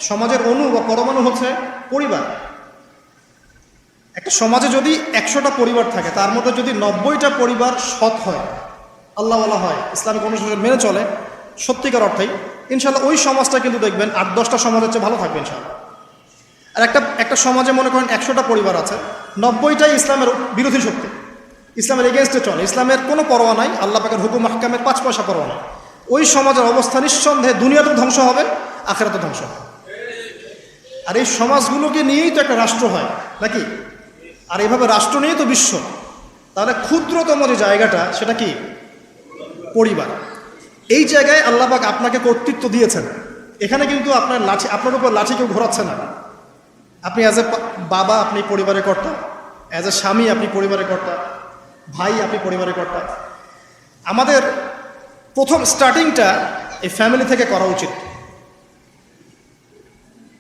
সমাজের অণু বা পরমাণু হচ্ছে পরিবার। একটা সমাজে যদি 100টা পরিবার থাকে, তার মধ্যে যদি 90টা পরিবার সৎ হয়, আল্লাহওয়ালা হয়, ইসলামিক অনুশাসন মেনে চলে সত্যিকার অর্থেই, ইনশাল্লাহ ওই সমাজটা কিন্তু দেখবেন 8-10টা সমাজের চেয়ে ভালো থাকবে ইনশাল্লাহ। আর একটা সমাজে মনে করেন 100টা পরিবার আছে, 90টাই ইসলামের বিরোধী শক্তি, ইসলামের এগেনস্টে চলে, ইসলামের কোনো পরোয়া নাই, আল্লাহ পাকের হুকুম আহকামের 5 পয়সা পরোয়া নাই। ওই সমাজের অবস্থা নিঃসন্দেহে দুনিয়াতেও ধ্বংস হবে, আখিরাতেও ধ্বংস হবে। আর এই সমাজগুলোকে নিয়েই তো একটা রাষ্ট্র হয় নাকি? আর এইভাবে রাষ্ট্র নিয়েই তো বিশ্ব। তাহলে ক্ষুদ্রতম যে জায়গাটা, সেটা কি? পরিবার। এই জায়গায় আল্লাহ পাক আপনাকে কর্তৃত্ব দিয়েছেন। এখানে কিন্তু আপনার উপর লাঠি কেউ ঘোরাচ্ছে না। আপনি অ্যাজ এ বাবা, আপনি পরিবারের কর্তা, অ্যাজ এ স্বামী আপনি পরিবারের কর্তা, ভাই আপনি পরিবারের কর্তা। আমাদের প্রথম স্টার্টিংটা এই ফ্যামিলি থেকে করা উচিত।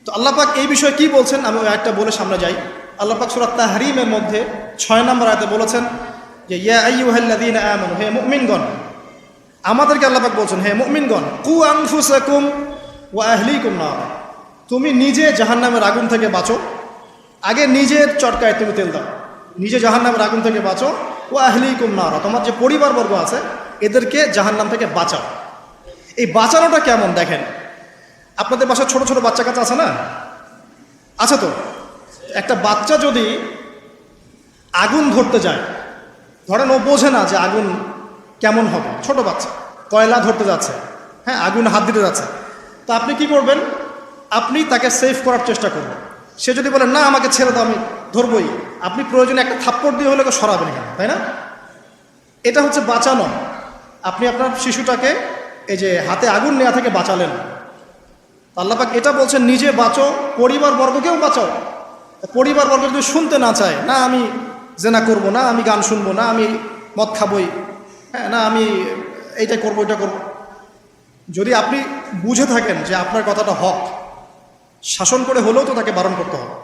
তো আল্লাহ পাক এই বিষয়ে কি বলছেন আমি একটা বলে সামনে যাই। আল্লাহ পাক সূরা তাহরিমের মধ্যে 6 নম্বর আয়াতে বলেছেন যে ইয়া আইয়ুহাল্লাযীনা আমানু, হে মুমিনগণ, আমাদেরকে আল্লাহ পাক বলছেন হে মুমিনগণ, কু আনফুসাকুম ওয়া আহলিকুম নার, তুমি নিজে জাহান্নামের আগুন থেকে বাঁচো। আগে নিজের চটকায় তুমি তেল দাও, নিজে জাহান্নামের আগুন থেকে বাঁচো। ওয়া আহলিকুম নার, তোমার যে পরিবারবর্গ আছে এদেরকে জাহান্নাম থেকে বাঁচাও। এই বাঁচানোটা কেমন দেখেন, আপনাদের বাসায় ছোট ছোট বাচ্চা কাচ্চা আছে না? আছে তো। একটা বাচ্চা যদি আগুন ধরতে যায়, ধরেন ও বোঝে না যে আগুন কেমন হবে, ছোট বাচ্চা কয়লা ধরতে যাচ্ছে, হ্যাঁ আগুন হাত দিতে যাচ্ছে, তো আপনি কি করবেন? আপনি তাকে সেভ করার চেষ্টা করবেন। সে যদি বলে না আমাকে ছেড়ে দাও আমি ধরবই, আপনি প্রয়োজনে একটা থাপ্পড় দিয়ে হলে সরাবেন এখানে, তাই না? এটা হচ্ছে বাঁচানো। আপনি আপনার শিশুটাকে এই যে হাতে আগুন নেওয়া থেকে বাঁচালেন। আল্লাহ পাক এটা বলছেন নিজে বাঁচো, পরিবারবর্গকেও বাঁচাও। পরিবারবর্গ যদি শুনতে না চায়, না আমি জেনা করব না, আমি গান শুনবো না, আমি মদ খাবই, হ্যাঁ না আমি এইটা করবো ওইটা করবো, যদি আপনি বুঝে থাকেন যে আপনার কথাটা হক, শাসন করে হলেও তো তাকে বারণ করতে হবে।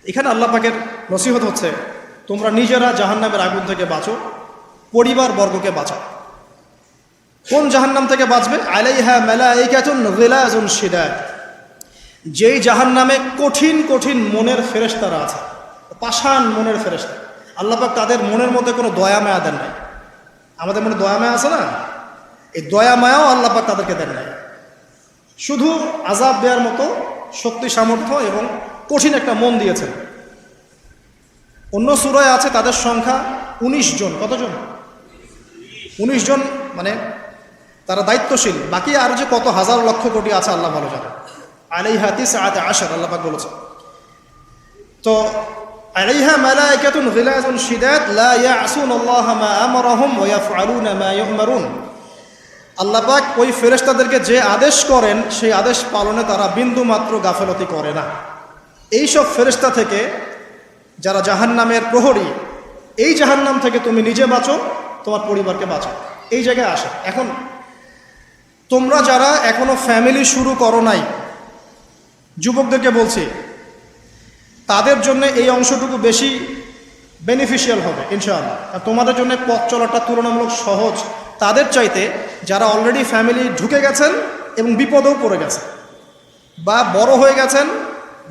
এখানে আল্লাহ পাকের নসিহত হচ্ছে তোমরা নিজেরা জাহান্নামের আগুন থেকে বাঁচো, পরিবারবর্গকে বাঁচাও। কোন জাহান্নাম থেকে বাঁচবে? আলাইহা মালাইকাতুন গিলাজুন শিদাদ, যেই জাহান্নামে কঠিন কঠিন মনের ফেরেশতারা আছে, পাষাণ মনের ফেরেশতা। আল্লাহ পাক তাদের মনের মধ্যে কোনো দয়া মায়া দেন নাই। আমাদের মনে দয়া মায়া আছে না? এই দয়া মায়াও আল্লাহ পাক তাদেরকে দেন নাই। শুধু আযাব দেওয়ার মতো শক্তি সামর্থ্য এবং কঠিন একটা মন দিয়েছেন। অন্য সূরায় আছে তাদের সংখ্যা 19 জন। কতজন? 19 জন, মানে তারা দায়িত্বশীল। বাকি আর যে কত হাজার লক্ষ কোটি আছে আল্লাহ ভালো জানেন। আলাইহা তিসআতা আশার, আল্লাহ পাক বলেছেন। তো আলাইহা মালাইকাতুন গিলাজুন শিদাদ লা ইয়াসুনাল্লাহা মা আমারাহুম ওয়া ইয়াফআলুনা মা ইউমারুন। আল্লাহ পাক ওই ফেরেশতাদেরকে যে আদেশ করেন সেই আদেশ পালনে তারা বিন্দু মাত্র গাফেলতি করে না। এই সব ফেরেশতা থেকে যারা জাহান্নামের প্রহরী, এই জাহান্নাম থেকে তুমি নিজে বাঁচো, তোমার পরিবারকে বাঁচো। এই জায়গায় আসে। এখন তোমরা যারা এখনো ফ্যামিলি শুরু করো নাই, যুবকদেরকে বলছি, তাদের জন্য এই অংশটুকু বেশি বেনিফিশিয়াল হবে ইনশাআল্লাহ। আর তোমাদের জন্য পথ চলাটা তুলনামূলক সহজ তাদের চাইতে যারা অলরেডি ফ্যামিলি ঢুকে গেছেন এবং বিপদেও পড়ে গেছে, বা বড় হয়ে গেছেন,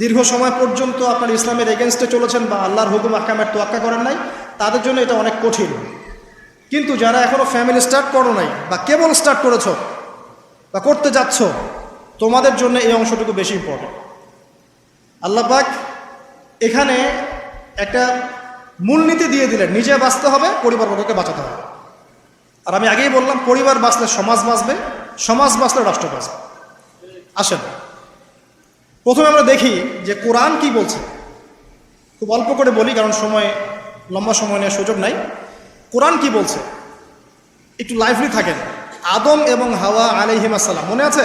দীর্ঘ সময় পর্যন্ত আপনার ইসলামের এগেনস্টে চলেছেন বা আল্লাহর হুকুম আহকামের তোয়াক্কা করেন নাই, তাদের জন্য এটা অনেক কঠিন। কিন্তু যারা এখনও ফ্যামিলি স্টার্ট করো নাই বা কেবল স্টার্ট করেছো বা করতে যাচ্ছ, তোমাদের জন্য এই অংশটুকু বেশি ইম্পর্টেন্ট। আল্লাহ পাক এখানে একটা মূলনীতি দিয়ে দিলেন, নিজে বাঁচতে হবে, পরিবারবর্গকে বাঁচাতে হবে। আর আমি আগেই বললাম পরিবার বাঁচলে সমাজ বাঁচবে, সমাজ বাঁচলে রাষ্ট্র বাঁচবে। আসেন প্রথমে আমরা দেখি যে কোরআন কি বলছে। খুব অল্প করে বলি কারণ লম্বা সময় নেওয়ার সুযোগ নাই। কোরআন কি বলছে একটু লাইভলি থাকেন। আদম এবং হাওয়া আলাইহিম আসসালাম, মনে আছে?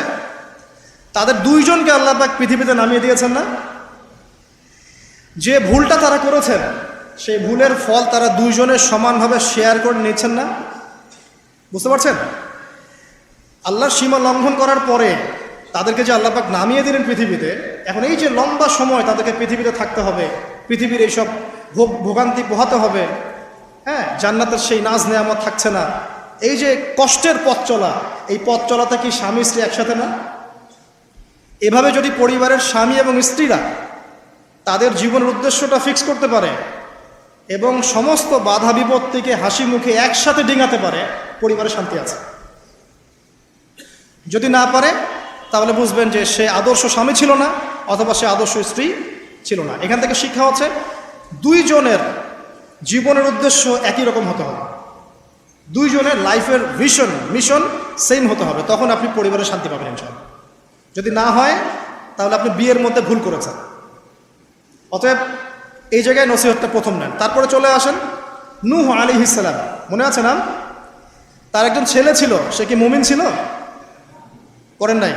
তাদের দুইজনকে আল্লাহ পাক পৃথিবীতে নামিয়ে দিয়েছেন না? যে ভুলটা তারা করেছেন সেই ভুলের ফল তারা দুইজনের সমানভাবে শেয়ার করে নিচ্ছেন না? বুঝতে পারছেন? আল্লাহর সীমা লঙ্ঘন করার পরে তাদেরকে যে আল্লাহ পাক নামিয়ে দিলেন পৃথিবীতে, এখন এই যে লম্বা সময় তাদেরকে পৃথিবীতে থাকতে হবে, পৃথিবীর এইসব ভোগান্তি পোহাতে হবে, হ্যাঁ জান্নাতের সেই নাজ নেয়ামত থাকছে না, এই যে কষ্টের পথ চলা, এই পথ চলাতে কি স্বামী স্ত্রী একসাথে না? এভাবে যদি পরিবারের স্বামী এবং স্ত্রীরা তাদের জীবনের উদ্দেশ্যটা ফিক্স করতে পারে এবং সমস্ত বাধা বিপত্তিকে হাসি মুখে একসাথে ডিঙাতে পারে, পরিবারে শান্তি আছে। যদি না পারে তাহলে বুঝবেন যে সে আদর্শ স্বামী ছিল না অথবা সে আদর্শ স্ত্রী ছিল না। এখান থেকে শিক্ষা হচ্ছে দুইজনের জীবনের উদ্দেশ্য একই রকম হতে হবে, দুইজনের লাইফের মিশন সেম হতে হবে, তখন আপনি পরিবারে শান্তি পাবেন ইনশাআল্লাহ। যদি না হয় তাহলে আপনি বিয়ের মধ্যে ভুল করেছেন। অতএব এই জায়গায় নসিহতটা প্রথম নেন। তারপরে চলে আসেন নূহ আলাইহিস সালাম, মনে আছে না? তার একজন ছেলে ছিল, সে কি মুমিন ছিল? করেন নাই?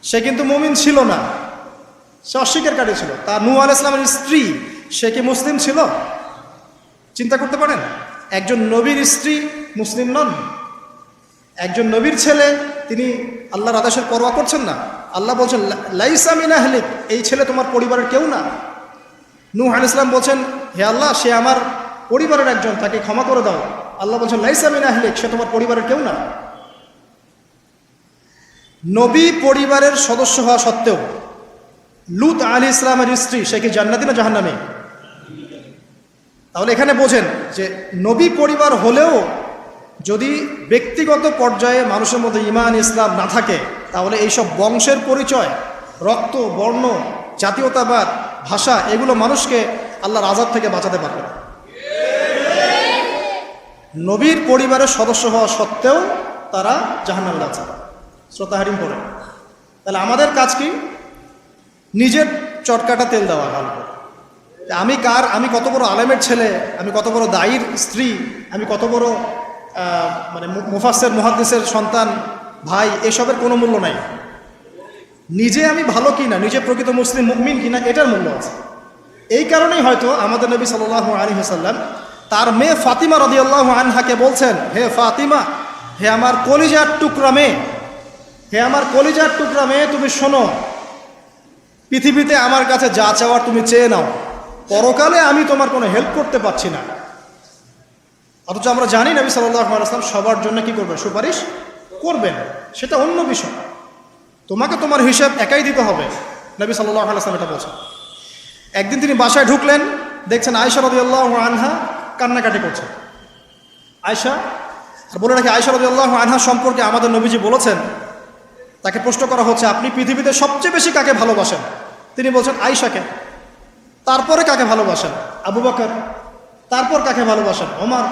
সে কিন্তু মুমিন ছিল না, সে অস্বীকারী ছিল। তার নূহ আলাইহিস সালামের স্ত্রী, সে কি মুসলিম ছিল? চিন্তা করতে পারেন, একজন নবীর স্ত্রী মুসলিম নন, একজন নবীর ছেলে তিনি আল্লাহর আদেশের পরোয়া করছেন না। আল্লাহ বলছেন লাইসা মিন আহলিক, এই ছেলে তোমার পরিবারের কেউ না। নূহ আলাইহিস সালাম বলছেন হে আল্লাহ সে আমার পরিবারের একজন, তাকে ক্ষমা করে দাও। আল্লাহ বলছেন লাইসা মিন আহলিক, সে তোমার পরিবারের কেউ না। নবী পরিবারের সদস্য হওয়া সত্ত্বেও লূত আলাইহিস সালামের স্ত্রী সে কি জান্নাতি না জাহান্নামী? তাহলে এখানে বোঝেন যে নবী পরিবার হলেও যদি ব্যক্তিগত পর্যায়ে মানুষের মধ্যে ঈমান ইসলাম না থাকে, তাহলে এইসব বংশের পরিচয়, রক্ত, বর্ণ, জাতীয়তাবাদ, ভাষা, এগুলো মানুষকে আল্লাহর আযাব থেকে বাঁচাতে পারবে না। নবীর পরিবারের সদস্য হওয়া সত্ত্বেও তারা জাহান্নামে আছে। শ্রোতা হারিম পড়ে। তাহলে আমাদের কাজ কি? নিজের চটকাটা তেল দেওয়া গল্প। আমি কত বড় আলেমের ছেলে, আমি কত বড় দায়ীর স্ত্রী, আমি কত বড় মানে মুফাসসির মুহাদ্দিসের সন্তান, ভাই, এসবের কোনো মূল্য নাই। নিজে আমি ভালো কিনা, নিজে প্রকৃত মুসলিম মুমিন কিনা, এটার মূল্য আছে। এই কারণেই হয়তো আমাদের নবী সাল্লাল্লাহু আলাইহি ওয়াসাল্লাম তার মেয়ে ফাতিমা রাদিয়াল্লাহু আনহাকে বলছেন, হে ফাতিমা, হে আমার কলিজার টুকরা মেয়ে, হে আমার কলিজার টুকরা মেয়ে, তুমি শোনো, পৃথিবীতে আমার কাছে যা চাওয়ার তুমি চেয়ে নাও, পরকালে আমি তোমার কোনো হেল্প করতে পারছি না। অথচ আমরা জানি নবী সাল্লাল্লাহু আলাইহি ওয়াসাল্লাম সবার জন্য কি করবেন? সুপারিশ করবেন, সেটা অন্য বিষয়। তোমাকে তোমার হিসাব একাই দিতে হবে, নবী সাল্লাল্লাহু আলাইহি ওয়াসাল্লাম এটা বলছেন। একদিন তিনি বাসায় ঢুকলেন, দেখছেন আয়েশা রাদিয়াল্লাহু আনহা কান্নাকাটি করছে। আয়েশা, আর বলে রাখি, আয়েশা রাদিয়াল্লাহু আনহা সম্পর্কে আমাদের নবীজি বলেছেন, তাকে প্রশ্ন করা হচ্ছে আপনি পৃথিবীতে সবচেয়ে বেশি কাকে ভালোবাসেন? তিনি বলছেন আয়েশাকে। তারপরে কাকে ভালোবাসেন? আবু বকর। তারপর কাকে ভালোবাসেন? ওমর।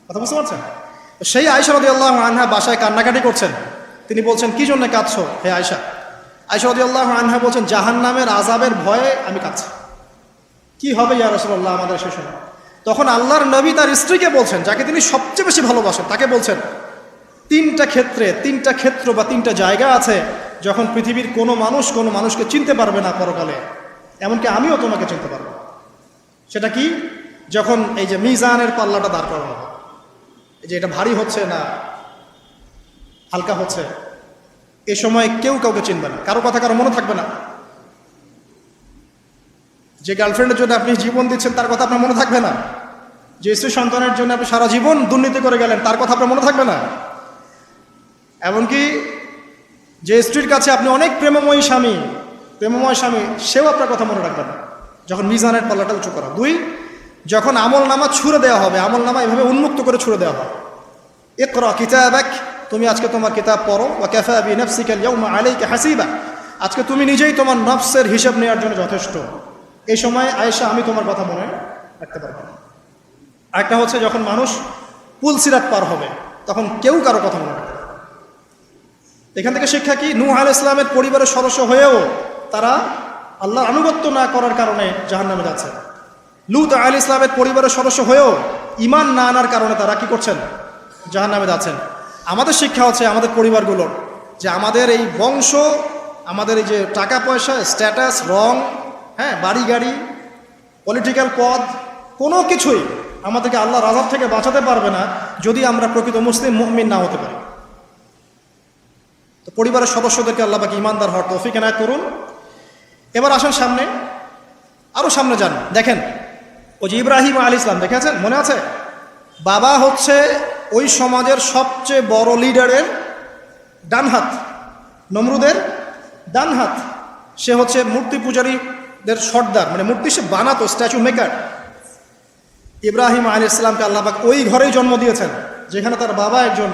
কথা বুঝতে পারছেন? সেই আয়েশা রাদিয়াল্লাহু আনহা বাসায় কান্নাকাটি করছেন। তিনি বলছেন কি জন্য কাঁদছো হে আয়েশা? আয়েশা রাদিয়াল্লাহু আনহা বলছেন জাহান্নামের আযাবের ভয়ে আমি কাঁদছি। কি হবে ইয়া রাসূলুল্লাহ আমাদের সে সময়? তখন আল্লাহর নবী তার স্ত্রীকে বলছেন, যাকে তিনি সবচেয়ে বেশি ভালোবাসেন, তাকে বলছেন তিনটা ক্ষেত্র বা তিনটা জায়গা আছে যখন পৃথিবীর কোনো মানুষকে চিনতে পারবে না পরকালে, এমনকি আমিও তোমাকে চিনতে পারবো। সেটা কি? যখন এই যে মিজানের পাল্লাটা দাঁড় করানো হবে, এই যে এটা ভারী হচ্ছে না হালকা হচ্ছে, এ সময় কেউ কাউকে চিনবে না, কারো কথা কারো মনে থাকবে না। যে গার্লফ্রেন্ডের জন্য আপনি জীবন দিচ্ছেন তার কথা আপনার মনে থাকবে না। যে স্ত্রী সন্তানের জন্য আপনি সারা জীবন দুর্নীতি করে গেলেন তার কথা আপনার মনে থাকবে না। এমনকি যে স্ত্রীর কাছে আপনি অনেক প্রেমময় স্বামী, সেও আপনার কথা মনে রাখবে না যখন মিজানের পাল্লাটা উঁচু করা। দুই, যখন আমল নামা ছুঁড়ে দেওয়া হবে, আমল নামা এভাবে উন্মুক্ত করে ছুঁড়ে দেওয়া হবে, ইকরা কিতাবাক, তুমি আজকে তোমার কিতাব পড়ো, ওয়া কাফা বিনাফসিকা আল-ইয়াওমা আলাইকা হাসিবা, আজকে তুমি নিজেই তোমার নফসের হিসাব নেওয়ার জন্য যথেষ্ট। এই সময় আয়েশা আমি তোমার কথা মনে রাখতে পারবো না। আরেকটা হচ্ছে যখন মানুষ পুলসিরাত পার হবে, তখন কেউ কারো কথা মনে রাখবে না। এখান থেকে শিক্ষা কি? নূহ আলাইহিস সালামের পরিবারের সদস্য হয়েও তারা আল্লাহর আনুগত্য না করার কারণে জাহান্নামে যাচ্ছে। লূত আলাইহিস সালামের পরিবারের সদস্য হয়েও ঈমান না আনার কারণে তারা কি করছেন? জাহান্নামে যাচ্ছেন। আমাদের শিক্ষা হচ্ছে আমাদের পরিবারগুলোর, যে আমাদের এই বংশ, আমাদের এই যে টাকা পয়সা, স্ট্যাটাস, রং, হ্যাঁ, বাড়ি গাড়ি, পলিটিক্যাল পদ, কোনো কিছুই আমাদেরকে আল্লাহর আযাব থেকে বাঁচাতে পারবে না যদি আমরা প্রকৃত মুসলিম মুমিন না হতে পারি। তো পরিবারের সদস্যদেরকে আল্লাহ পাক ঈমানদার হওয়ার তৌফিক এনায়েত করুন। এবার আসেন সামনে, আরও সামনে যান। দেখেন ওই যে ইব্রাহিম আলাইহিস সালাম, দেখেছেন? মনে আছে? বাবা হচ্ছে ওই সমাজের সবচেয়ে বড় লিডারের ডান হাত, নমরুদের ডান হাত। সে হচ্ছে মূর্তি পূজারীদের সর্দার, মানে মূর্তি সে বানাতো, স্ট্যাচু মেকার। ইব্রাহিম আলাইহিস সালামকে আল্লাহ পাক ওই ঘরেই জন্ম দিয়েছেন যেখানে তার বাবা একজন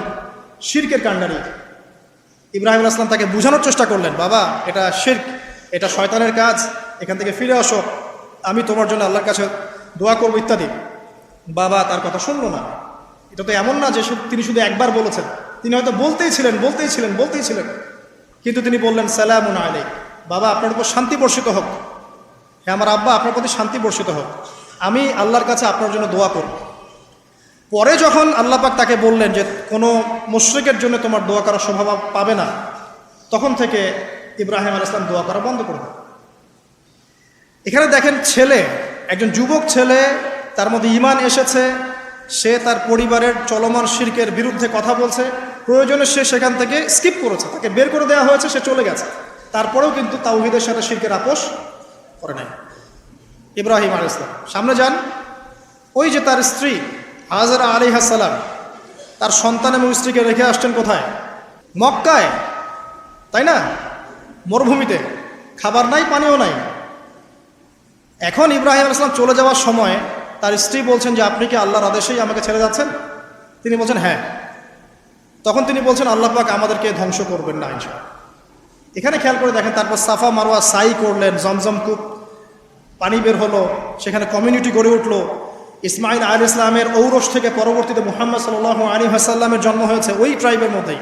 শিরকের কাণ্ডারী। ইব্রাহিম আলাইহিস সালাম তাকে বোঝানোর চেষ্টা করলেন, বাবা এটা শিরক, এটা শয়তানের কাজ, এখান থেকে ফিরে আসো, আমি তোমার জন্য আল্লাহর কাছে দোয়া করবো ইত্যাদি। বাবা তার কথা শুনলো না। এটা তো এমন না যে তিনি শুধু একবার বলেছেন, তিনি হয়তো বলতেই ছিলেন, কিন্তু তিনি বললেন সালামুন আলাইক, বাবা আপনার উপর শান্তি বর্ষিত হোক, হ্যাঁ আমার আব্বা আপনার প্রতি শান্তি বর্ষিত হোক, আমি আল্লাহর কাছে আপনার জন্য দোয়া করব। পরে যখন আল্লাহ পাক তাকে বললেন যে কোনো মুশরিকের জন্য তোমার দোয়া করার স্বভাব পাবে না, তখন থেকে ইব্রাহিম আলাইহিস সালাম দোয়া করা বন্ধ করবে। এখানে দেখেন ছেলে, একজন যুবক ছেলে, তার মধ্যে ঈমান এসেছে, সে তার পরিবারের চলমান শিরকের বিরুদ্ধে কথা বলছে, প্রয়োজনে সে সেখান থেকে স্কিপ করেছে, তাকে বের করে দেওয়া হয়েছে, সে চলে গেছে, তারপরেও কিন্তু তাওহীদের সাথে শিরকের আপোষ করে নাই। ইব্রাহিম আলাইহিস সালাম সামনে যান, ওই যে তার স্ত্রী হাজরা আলাইহিস সালাম তার সন্তান এবং স্ত্রীকে রেখে আসছেন কোথায়? মক্কায়, তাই না? মরুভূমিতে, খাবার নাই, পানিও নাই। এখন ইব্রাহিম আলাইহিস সালাম চলে যাওয়ার সময় তার স্ত্রী বলছেন যে আপনি কি আল্লাহর আদেশেই আমাকে ছেড়ে যাচ্ছেন? তিনি বলছেন হ্যাঁ। তখন তিনি বলছেন আল্লাহ পাক আমাদেরকে ধ্বংস করবেন না ইনশাআল্লাহ। এখানে খেয়াল করে দেখেন, তারপর সাফা মারওয়া সাই করলেন, জমজম কূপ পানি বের হলো, সেখানে কমিউনিটি গড়ে উঠলো। ইসমাইল আলাইহিস ইসলামের ঔরস থেকে পরবর্তীতে মুহাম্মদ সাল্লাল্লাহু আলাইহি ওয়াসাল্লামের জন্ম হয়েছে ওই ট্রাইবের মধ্যেই।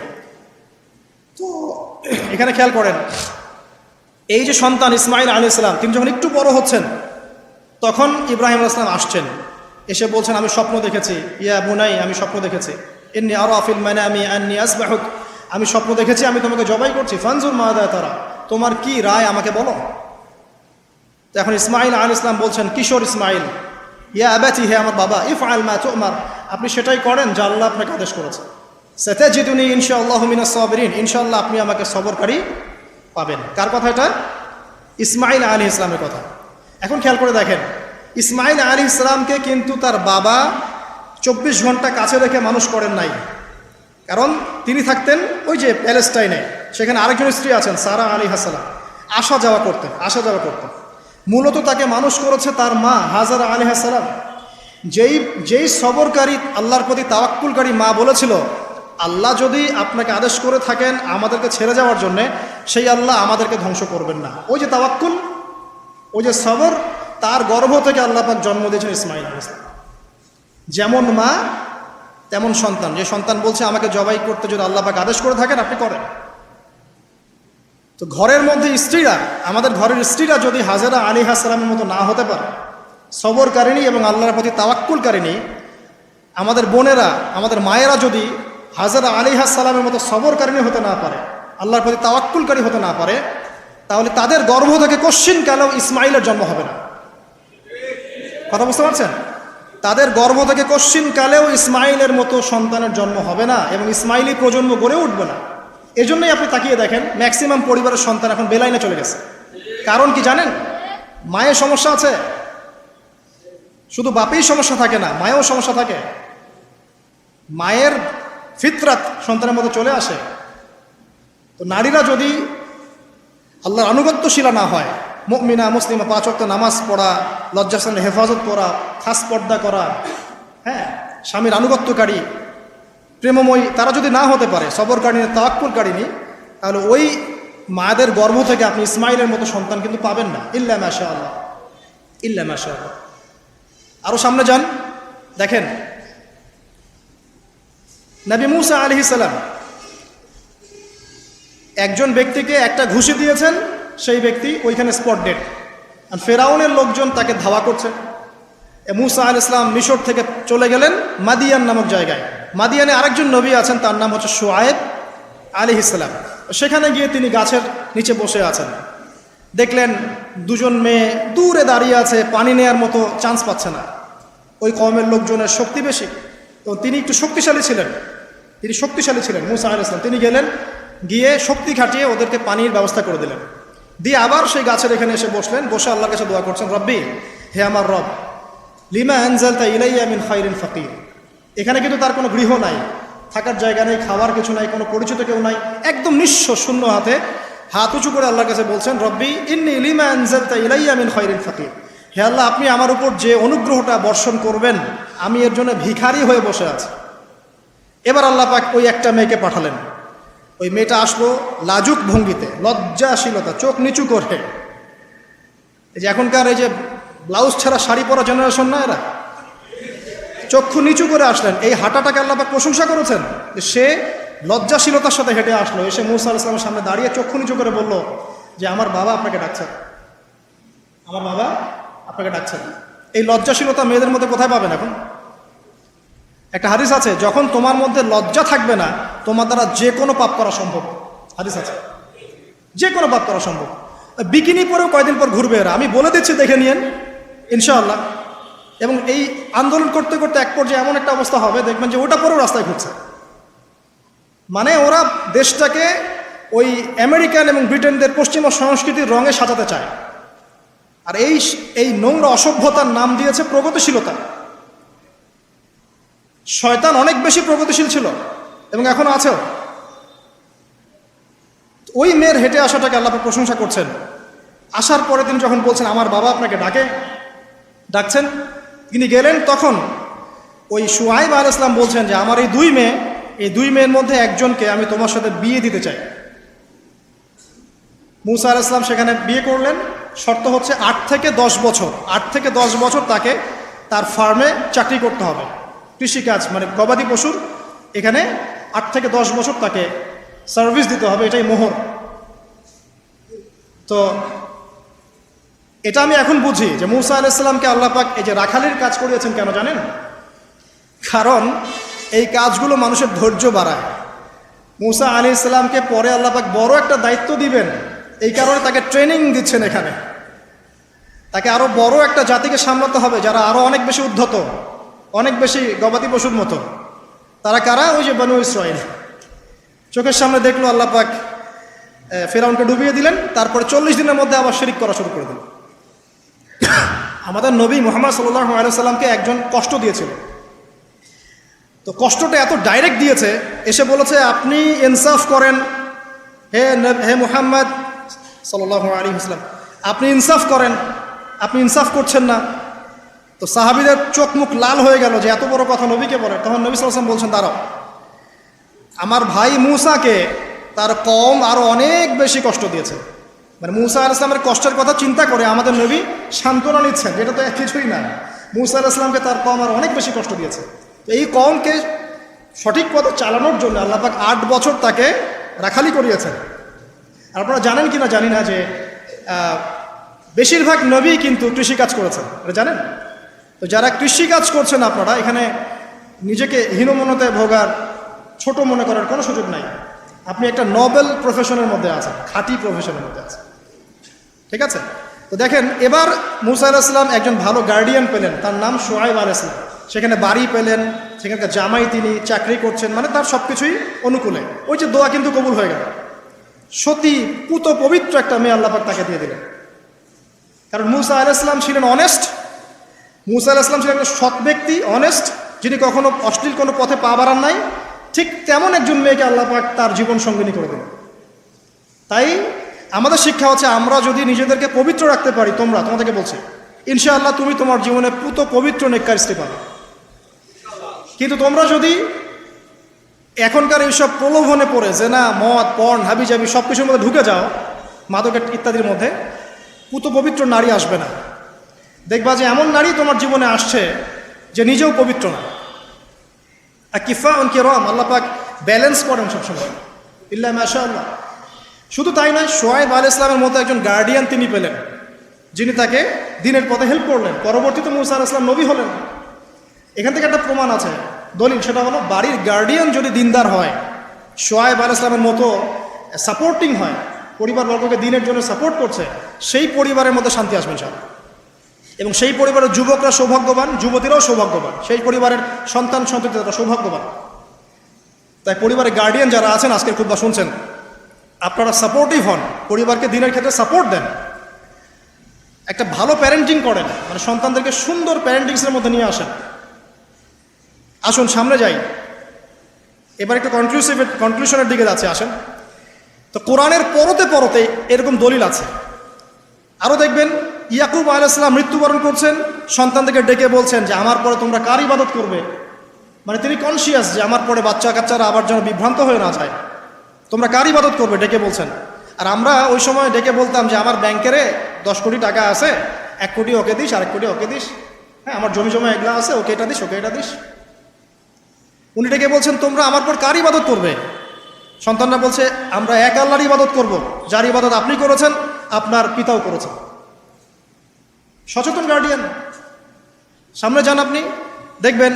তো এখানে খেয়াল করেন, এই যে সন্তান ইসমাইল আলাইহিস সালাম তিনি যখন একটু বড় হচ্ছেন তখন ইব্রাহিম আলাইহিস সালাম আসছেন, এসে বলছেন আমি স্বপ্ন দেখেছি, ইয়া বুনাই আমি স্বপ্ন দেখেছি, ইন্নী আরা ফিল মানামি আন্নী আসবাহুক, আমি স্বপ্ন দেখেছি আমি তোমাকে জবাই করছি, ফানজুর মাযা তারা, তোমার কি রায় আমাকে বলো। তো এখন ইসমাইল আলাইহিস সালাম বলছেন, কিশোর ইসমাইল, ইয়া আবাতি, হে আমার বাবা, ইফআল মা তু'মার, আপনি সেটাই করেন যা আল্লাহ আপনাকে আদেশ করেছে। সাতাজিদুনি ইনশাআল্লাহু মিনাস সাবিরিন, ইনশাআল্লাহ আপনি আমাকে সবরকারী পাবেন। কার কথা এটা? ইসমাইল আলাইহিস সালামের কথা। এখন খেয়াল করে দেখেন, ইসমাইল আলাইহিস সালামকে কিন্তু তার বাবা 24 ঘন্টা কাছে রেখে মানুষ করেন নাই, কারণ তিনি থাকতেন ওই যে প্যালেস্টাইনে, সেখানে আরেকজন স্ত্রী আছেন সারা আলাইহিস সালাম, আসা যাওয়া করতেন। মূলত তাকে মানুষ করেছে তার মা হাজারা আলাইহিস সালাম। যেই সবরকারী আল্লাহর প্রতি তাওয়াক্কুলকারী মা বলেছিল আল্লাহ যদি আপনাকে আদেশ করে থাকেন আমাদেরকে ছেড়ে যাওয়ার জন্যে, সেই আল্লাহ আমাদেরকে ধ্বংস করবেন না। ওই যে তাওয়াক্কুল, ওই যে সবর, তার গর্ভ থেকে আল্লাহ পাক জন্ম দিয়েছেন ইসমাইল আলাইহিস সালাম। যেমন মা তেমন সন্তান, যে সন্তান বলছে আমাকে জবাই করতে যদি আল্লাহ পাক আদেশ করে থাকেন আপনি করেন। তো ঘরের মধ্যে স্ত্রীরা, আমাদের ঘরের স্ত্রীরা যদি হাজেরা আলাইহিস সালামের মতো না হতে পারে, সবরকারিণী এবং আল্লাহর প্রতি তাওয়াক্কুলকারিণী, আমাদের বোনেরা, আমাদের মায়েরা যদি হাজেরা আলাইহিস সালামের মতো সবরকারিণী হতে না পারে, আল্লাহর প্রতি তাওয়াক্কুলকারী হতে না পারে, তাহলে তাদের গর্ভ থেকে কশ্চিনকালেও ইসমাইলের জন্ম হবে না। কথা বুঝতে পারছেন? তাদের গর্ভ থেকে কশ্চিনকালেও ইসমাইলের মতো সন্তানের জন্ম হবে না এবং ইসমাইলি প্রজন্ম গড়ে উঠবে না। এজন্যই আপনি তাকিয়ে দেখেন ম্যাক্সিমাম পরিবারের সন্তান এখন বেলাইনে চলে গেছে। কারণ কি জানেন? মায়ের সমস্যা আছে। শুধু বাপেই সমস্যা থাকে না, মায়েও সমস্যা থাকে। মায়ের ফিতরাত সন্তানের মধ্যে চলে আসে। তো নারীরা যদি আল্লাহর আনুগত্যশীলা না হয়, মুমিনা মুসলিমা, 5 ওয়াক্ত নামাজ পড়া, লজ্জাস্থানের হেফাজত করা, খাস পর্দা করা, হ্যাঁ, স্বামীর আনুগত্যকারী, প্রেমময়ী, তারা যদি না হতে পারে, সবরকারিণী, তাওয়াক্কুলকারিণী, তাহলে ওই মায়েদের গর্ভ থেকে আপনি ইসমাইলের মতো সন্তান কিন্তু পাবেন না। ইল্লা মাশাআল্লাহ, ইল্লা মাশাআল্লাহ। আরও সামনে যান, দেখেন নবী মুসা আলাইহিস সালাম একজন ব্যক্তিকে একটা ঘুষি দিয়েছেন, সেই ব্যক্তি ওইখানে স্পট ডেড। আর ফেরাউনের লোকজন তাকে ধাওয়া করছে। মুসা আলাইহিস সালাম মিশর থেকে চলে গেলেন মাদিয়ান নামক জায়গায়। মাদিয়ানে আরেকজন নবী আছেন, তার নাম হচ্ছে শুআয়ব আলাইহিস সালাম। সেখানে গিয়ে তিনি গাছের নিচে বসে আছেন। দেখলেন দুজন মেয়ে দূরে দাঁড়িয়ে আছে, পানি নেয়ার মতো চান্স পাচ্ছে না। ওই কওমের লোকজনের শক্তি বেশি, তো তিনি একটু শক্তিশালী ছিলেন, মুসা আলাইহিস সালাম। তিনি গেলেন, গিয়ে শক্তি খাটিয়ে ওদেরকে পানির ব্যবস্থা করে দিলেন। দিয়ে আবার সেই গাছের এখানে এসে বসলেন, বসে আল্লাহর কাছে দোয়া করছেন, রব্বি, হে আমার রব, লিমা আনজালতা ইলাইয়া মিন খাইরিন ফাকির। এখানে কিন্তু তার কোনো গৃহ নাই, থাকার জায়গা নেই, খাওয়ার কিছু নাই, কোনো পরিচিত কেউ নাই, একদম নিঃস্ব, শূন্য হাতে হাত উঁচু করে আল্লাহর কাছে বলছেন, রব্বি ইন্নী লিমা আনজালতা ইলাইয়া মিন খাইরিন ফাকির। হে আল্লাহ, আপনি আমার উপর যে অনুগ্রহটা বর্ষণ করবেন, আমি এর জন্য ভিখারি হয়ে বসে আছি। এবার আল্লাহ পাক ওই একটা মেয়েকে পাঠালেন। ওই মেয়েটা আসলো লাজুক ভঙ্গিতে, লজ্জাশীলতা, চোখ নিচু করে। এই যে এখনকার এই যে ব্লাউজ ছাড়া শাড়ি পরা জেনারেশন না, এরা চক্ষু নিচু করে আসলেন। এই হাঁটাটাকে আল্লাহ পাক প্রশংসা করেছেন যে সে লজ্জাশীলতার সাথে হেঁটে আসলো, এসে মুসা আলাইহিস সালামের সামনে দাঁড়িয়ে চক্ষু নিচু করে বলল যে আমার বাবা আপনাকে ডাকছেন, আমার বাবা আপনাকে ডাকছেন। এই লজ্জাশীলতা মেয়েদের মধ্যে কোথায় পাবেন এখন? একটা হাদিস আছে, যখন তোমার মধ্যে লজ্জা থাকবে না, তোমার দ্বারা যে কোনো পাপ করা সম্ভব। হাদিস আছে, যে কোনো পাপ করা সম্ভব। বিকিনি পরেও কয়দিন পর ঘুরবে এরা, আমি বলে দিচ্ছি, দেখে নিয়েন ইনশাআল্লাহ। এবং এই আন্দোলন করতে করতে এক পর্যায়ে এমন একটা অবস্থা হবে, দেখবেন যে ওটা পরেও রাস্তায় ঘুরছে। মানে ওরা দেশটাকে ওই আমেরিকান এবং ব্রিটেনদের পশ্চিমা সংস্কৃতির রঙে সাজাতে চায়। আর এই নোংরা অসভ্যতার নাম দিয়েছে প্রগতিশীলতা। শয়তান অনেক বেশি প্রগতিশীল ছিল এবং এখনো আছেও। ওই মেয়ের হেঁটে আসাটাকে আল্লাহ প্রশংসা করছেন। আসার পরে তিনি যখন বলছেন আমার বাবা আপনাকে ডাকছেন, তিনি গেলেন, তখন ওই শুআয়ব আলাইহিস সালাম বলছেন যে আমার এই দুই মেয়ের মধ্যে একজনকে আমি তোমার সাথে বিয়ে দিতে চাই। মুসা আলাইহিস সালাম সেখানে বিয়ে করলেন। শর্ত হচ্ছে 8 থেকে 10 বছর তাকে তার ফার্মে চাকরি করতে হবে, কৃষিকাজ মানে গবাদি পশুর, এখানে 8 থেকে 10 বছর তাকে সার্ভিস দিতে হবে, এটাই মোহর। তো এটা আমি এখন বুঝি যে মুসা আলাইহিস সালামকে আল্লাহ পাক এই যে রাখালির কাজ করিয়েছেন কেন জানেন? কারণ এই কাজগুলো মানুষের ধৈর্য বাড়ায়। মুসা আলাইহিস সালামকে পরে আল্লাহ পাক বড় একটা দায়িত্ব দিবেন, এই কারণে তাকে ট্রেনিং দিচ্ছেন এখানে। তাকে আরো বড় একটা জাতিকে সামলাতে হবে যারা আরো অনেক বেশি উদ্ধত, অনেক বেশি গবাদি পশুর মতো। তারা কারা? ওই যে বনু ইসরাঈল। চোখের সামনে দেখলো আল্লাহ পাক ফিরআউনকে ডুবিয়ে দিলেন, তারপরে 40 দিনের মধ্যে আবার শিরক করা শুরু করে দিল। আমাদের নবী মুহাম্মদ সাল্লাল্লাহু আলাইহি সাল্লামকে একজন কষ্ট দিয়েছিল। তো কষ্টটা এত ডাইরেক্ট দিয়েছে, এসে বলেছে আপনি ইনসাফ করেন, হে মুহাম্মদ সাল্লাল্লাহু আলাইহি ওয়াসাল্লাম, আপনি ইনসাফ করেন, আপনি ইনসাফ করছেন না। তো সাহাবীদের চোখ মুখ লাল হয়ে গেল যে এত বড় কথা নবীকে বলে। তখন নবী সাল্লাল্লাহু আলাইহি ওয়াসাল্লাম বলছেন দাঁড়াও, আমার ভাই মুসাকে তার কওম আরো অনেক বেশি কষ্ট দিয়েছে। মানে মুসা আলাইহিস সালামের কষ্টের কথা চিন্তা করে আমাদের নবী সান্ত্বনা নিচ্ছেন, যেটা তো কিছুই না। মুসা আলাইহিস সালামকে তার কওম আরো অনেক বেশি কষ্ট দিয়েছে। তো এই কওমকে সঠিক পথে চালানোর জন্য আল্লাহ পাক 8 বছর তাকে রাখালি করিয়েছেন। আপনারা জানেন কিনা জানি না যে বেশিরভাগ নবী কিন্তু কৃষিকাজ করেছেন, এটা জানেন? তো যারা কৃষিকাজ করছেন আপনারা এখানে নিজেকে হীনমন্যতায় ভোগার, ছোট মনে করার কোনো সুযোগ নাই। আপনি একটা নোবেল প্রফেশনের মধ্যে আছেন, খাঁটি প্রফেশনের মধ্যে আছেন, ঠিক আছে? তো দেখেন, এবার মুসা আলাইহিস সালাম একজন ভালো গার্ডিয়ান পেলেন, তার নাম শুআয়ব আলাইহিস সালাম। সেখানে বাড়ি পেলেন, সেখানকার জামাই, তিনি চাকরি করছেন, মানে তার সব কিছুই অনুকূলে। ওই যে দোয়া কিন্তু কবুল হয়ে গেল। সতী পুত পবিত্র একটা মেয়ে আল্লাহ পাক তাকে দিয়ে দিলেন। কারণ মুসা আলাইহিস সালাম ছিলেন অনেস্ট, মুসা আলাইহিস সালাম ছিলেন একটা সৎ ব্যক্তি, অনেস্ট, যিনি কখনো অশ্লীল কোনো পথে পা বাড়ান নাই। ঠিক তেমন একজন মেয়েকে আল্লাহ পাক তার জীবন সঙ্গিনী করে দিলেন। তাই আমাদের শিক্ষা হচ্ছে, আমরা যদি নিজেদেরকে পবিত্র রাখতে পারি, তোমাদেরকে বলছি, ইনশাআল্লাহ তুমি তোমার জীবনে পুত পবিত্র নেককার স্ত্রী পাবে। কিন্তু তোমরা যদি এখনকার এইসব প্রলোভনে পড়ে জেনা, মদ, পর্ন, হাবিজাবি সব কিছুর মধ্যে ঢুকে যাও, মাদক ইত্যাদির মধ্যে, পুত পবিত্র নারী আসবে না। দেখবা যে এমন নারী তোমার জীবনে আসছে যে নিজেও পবিত্র না। আর কিফা অনকে রম, আল্লাহ পাক ব্যালেন্স করেন সবসময়, ইল্লা মাশাআল্লাহ। শুধু তাই নয়, শুআয়ব আলাইহিস সালামের মতো একজন গার্ডিয়ান তিনি পেলেন, যিনি তাকে দিনের পথে হেল্প করলেন। পরবর্তীতে মুসা আলাইহিস সালাম নবী হলেন। এখান থেকে একটা প্রমাণ আছে, দলিল, সেটা হলো বাড়ির গার্ডিয়ান যদি দিনদার হয়, শুআয়ব আলাইহিস সালামের মতো সাপোর্টিং হয়, পরিবারবর্গকে দিনের জন্য সাপোর্ট করছে, সেই পরিবারের মধ্যে শান্তি আসবে ইনশাআল্লাহ। এবং সেই পরিবারের যুবকরা সৌভাগ্যবান, যুবতীরাও সৌভাগ্যবান, সেই পরিবারের সন্তান সন্ততিরা সৌভাগ্যবান। তাই পরিবারের গার্ডিয়ান যারা আছেন, আজকের খুতবা শুনছেন, আপনারা সাপোর্টিভ হন, পরিবারকে দিনের ক্ষেত্রে সাপোর্ট দেন, একটা ভালো প্যারেন্টিং করেন, মানে সন্তানদেরকে সুন্দর প্যারেন্টিংসের মধ্যে নিয়ে আসেন। আসুন সামনে যাই, এবার একটু কনক্লুশনের দিকে যাচ্ছে, আসেন। তো কোরআনের পরতে এরকম দলিল আছে। আরও দেখবেন, ইয়াকুব আলাইহিস সালাম মৃত্যুবরণ করছেন, সন্তানদেরকে ডেকে বলছেন যে আমার পরে তোমরা কার ইবাদত করবে। মানে তিনি কনসিয়াস যে আমার পরে বাচ্চা কাচ্চারা আবার যেন বিভ্রান্ত হয়ে না যায়, তোমরা কার ইবাদত করবে ডেকে বলছেন। আর আমরা ওই সময় ডেকে বলতাম যে আমার ব্যাংকেরে 10 কোটি টাকা আছে, 1 কোটি ওকে দিস, আর 1 কোটি ওকে দিস, হ্যাঁ আমার জমি জমা এগুলা আছে, ওকে এটা দিস, ওকে এটা দিস। উনি ডেকে বলছেন তোমরা আমার পর কার ইবাদত করবে। সন্তানরা বলছে আমরা এক আল্লাহর ইবাদত করব, যার ইবাদত আপনি করেছেন, আপনার পিতাও করেছেন। সচেতন গার্ডিয়ান। সামনে যান, আপনি দেখবেন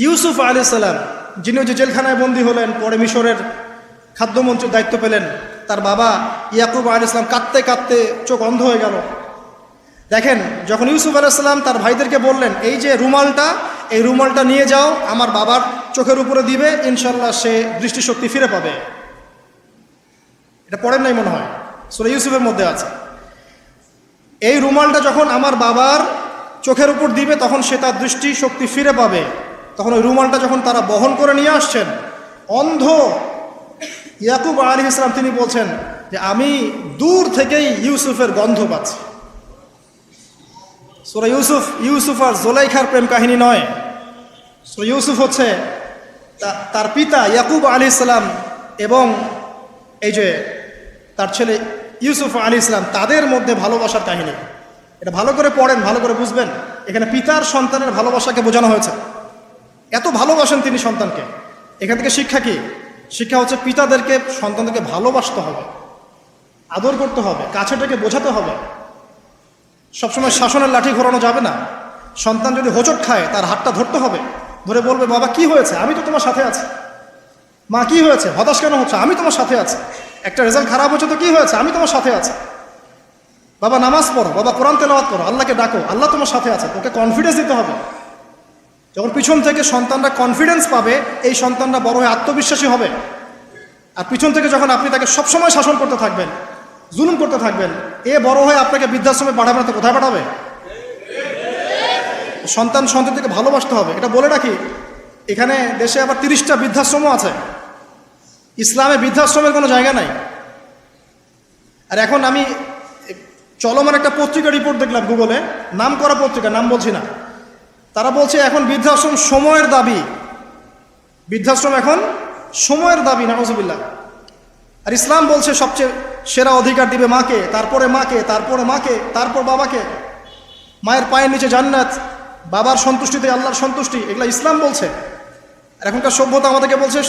ইউসুফ আলাইহিস সালাম, যিনি যে জেলখানায় বন্দী হলেন, পরে মিশরের খাদ্যমন্ত্রীর দায়িত্ব পেলেন, তার বাবা ইয়াকুব আলাইহিস সালাম কাঁদতে কাঁদতে চোখ অন্ধ হয়ে গেল। দেখেন, যখন ইউসুফ আলাইহিস সালাম তার ভাইদেরকে বললেন এই যে রুমালটা, এই রুমালটা নিয়ে যাও আমার বাবার চোখের উপরে দিবে, ইনশাল্লাহ সে দৃষ্টিশক্তি ফিরে পাবে। এটা পড়েন নাই মনে হয়, সূরা ইউসুফের মধ্যে আছে। এই রুমালটা যখন আমার বাবার চোখের উপর দিবে তখন সে তার দৃষ্টিশক্তি ফিরে পাবে। তখন ওই রুমালটা যখন তারা বহন করে নিয়ে আসছেন, অন্ধ ইয়াকুব আলাইহিস সালাম তিনি বলছেন যে আমি দূর থেকেই ইউসুফের গন্ধ পাচ্ছি। সূরা ইউসুফ আর জোলাইখার প্রেম কাহিনী নয়। সূরা ইউসুফ হচ্ছে তার পিতা ইয়াকুব আলাইহিস সালাম এবং এই যে তার ছেলে ইউসুফ আলাইহিস সালাম তাদের মধ্যে ভালোবাসার কাহিনী। এটা ভালো করে পড়েন, ভালো করে বুঝবেন। এখানে পিতার সন্তানের ভালোবাসাকে বোঝানো হয়েছে। এত ভালোবাসেন তিনি সন্তানকে। এখান থেকে শিক্ষা কি? শিক্ষা হচ্ছে পিতাদেরকে সন্তানদেরকে ভালোবাসতে হবে, আদর করতে হবে, কাছে থেকে বোঝাতে হবে। সবসময় শাসনের লাঠি ঘোরানো যাবে না। সন্তান যদি হোঁচট খায় তার হাতটা ধরতে হবে, ধরে বলবে বাবা কি হয়েছে, আমি তো তোমার সাথে আছি। মা কি হয়েছে, হতাশ কেন হচ্ছে, আমি তোমার সাথে আছি। একটা রেজাল্ট খারাপ হচ্ছে তো কি হয়েছে, আমি তোমার সাথে আছি। বাবা নামাজ পড়ো, বাবা কোরআন তেলাওয়াত করো, আল্লাহকে ডাকো, আল্লাহ তোমার সাথে আছে। ওকে কনফিডেন্স দিতে হবে। যখন পিছন থেকে সন্তানরা কনফিডেন্স পাবে, এই সন্তানরা বড় হয়ে আত্মবিশ্বাসী হবে। আর পিছন থেকে যখন আপনি তাকে সবসময় শাসন করতে থাকবেন, জুলুম করতে থাকবেন, এ বড় হয়ে আপনাকে বৃদ্ধাশ্রমে পাঠাবে না তো কোথায় পাঠাবে? সন্তানকে ভালোবাসতে হবে। এটা বলে রাখি, এখানে দেশে আবার 30টা বৃদ্ধাশ্রমও আছে। ইসলামে বৃদ্ধাশ্রমের কোনো জায়গা নাই। আর এখন আমি চলমান একটা পত্রিকা রিপোর্ট দেখলাম গুগলে, নাম করা পত্রিকা, নাম বলছি না। তারা বলছে এখন বৃদ্ধাশ্রম সময়ের দাবি। বৃদ্ধাশ্রম এখন সময়ের দাবি, নাউজুবিল্লাহ। আর ইসলাম বলছে সবচেয়ে সেরা অধিকার দিবে মাকে, তারপরে মাকে, তারপরে মাকে, তারপর বাবাকে। মায়ের পায়ের নিচে জান্নাত, বাবার সন্তুষ্টিতে আল্লাহর সন্তুষ্টি, এগুলো ইসলাম বলছে। আর এখনকার সভ্যতা আমাদেরকে বলছে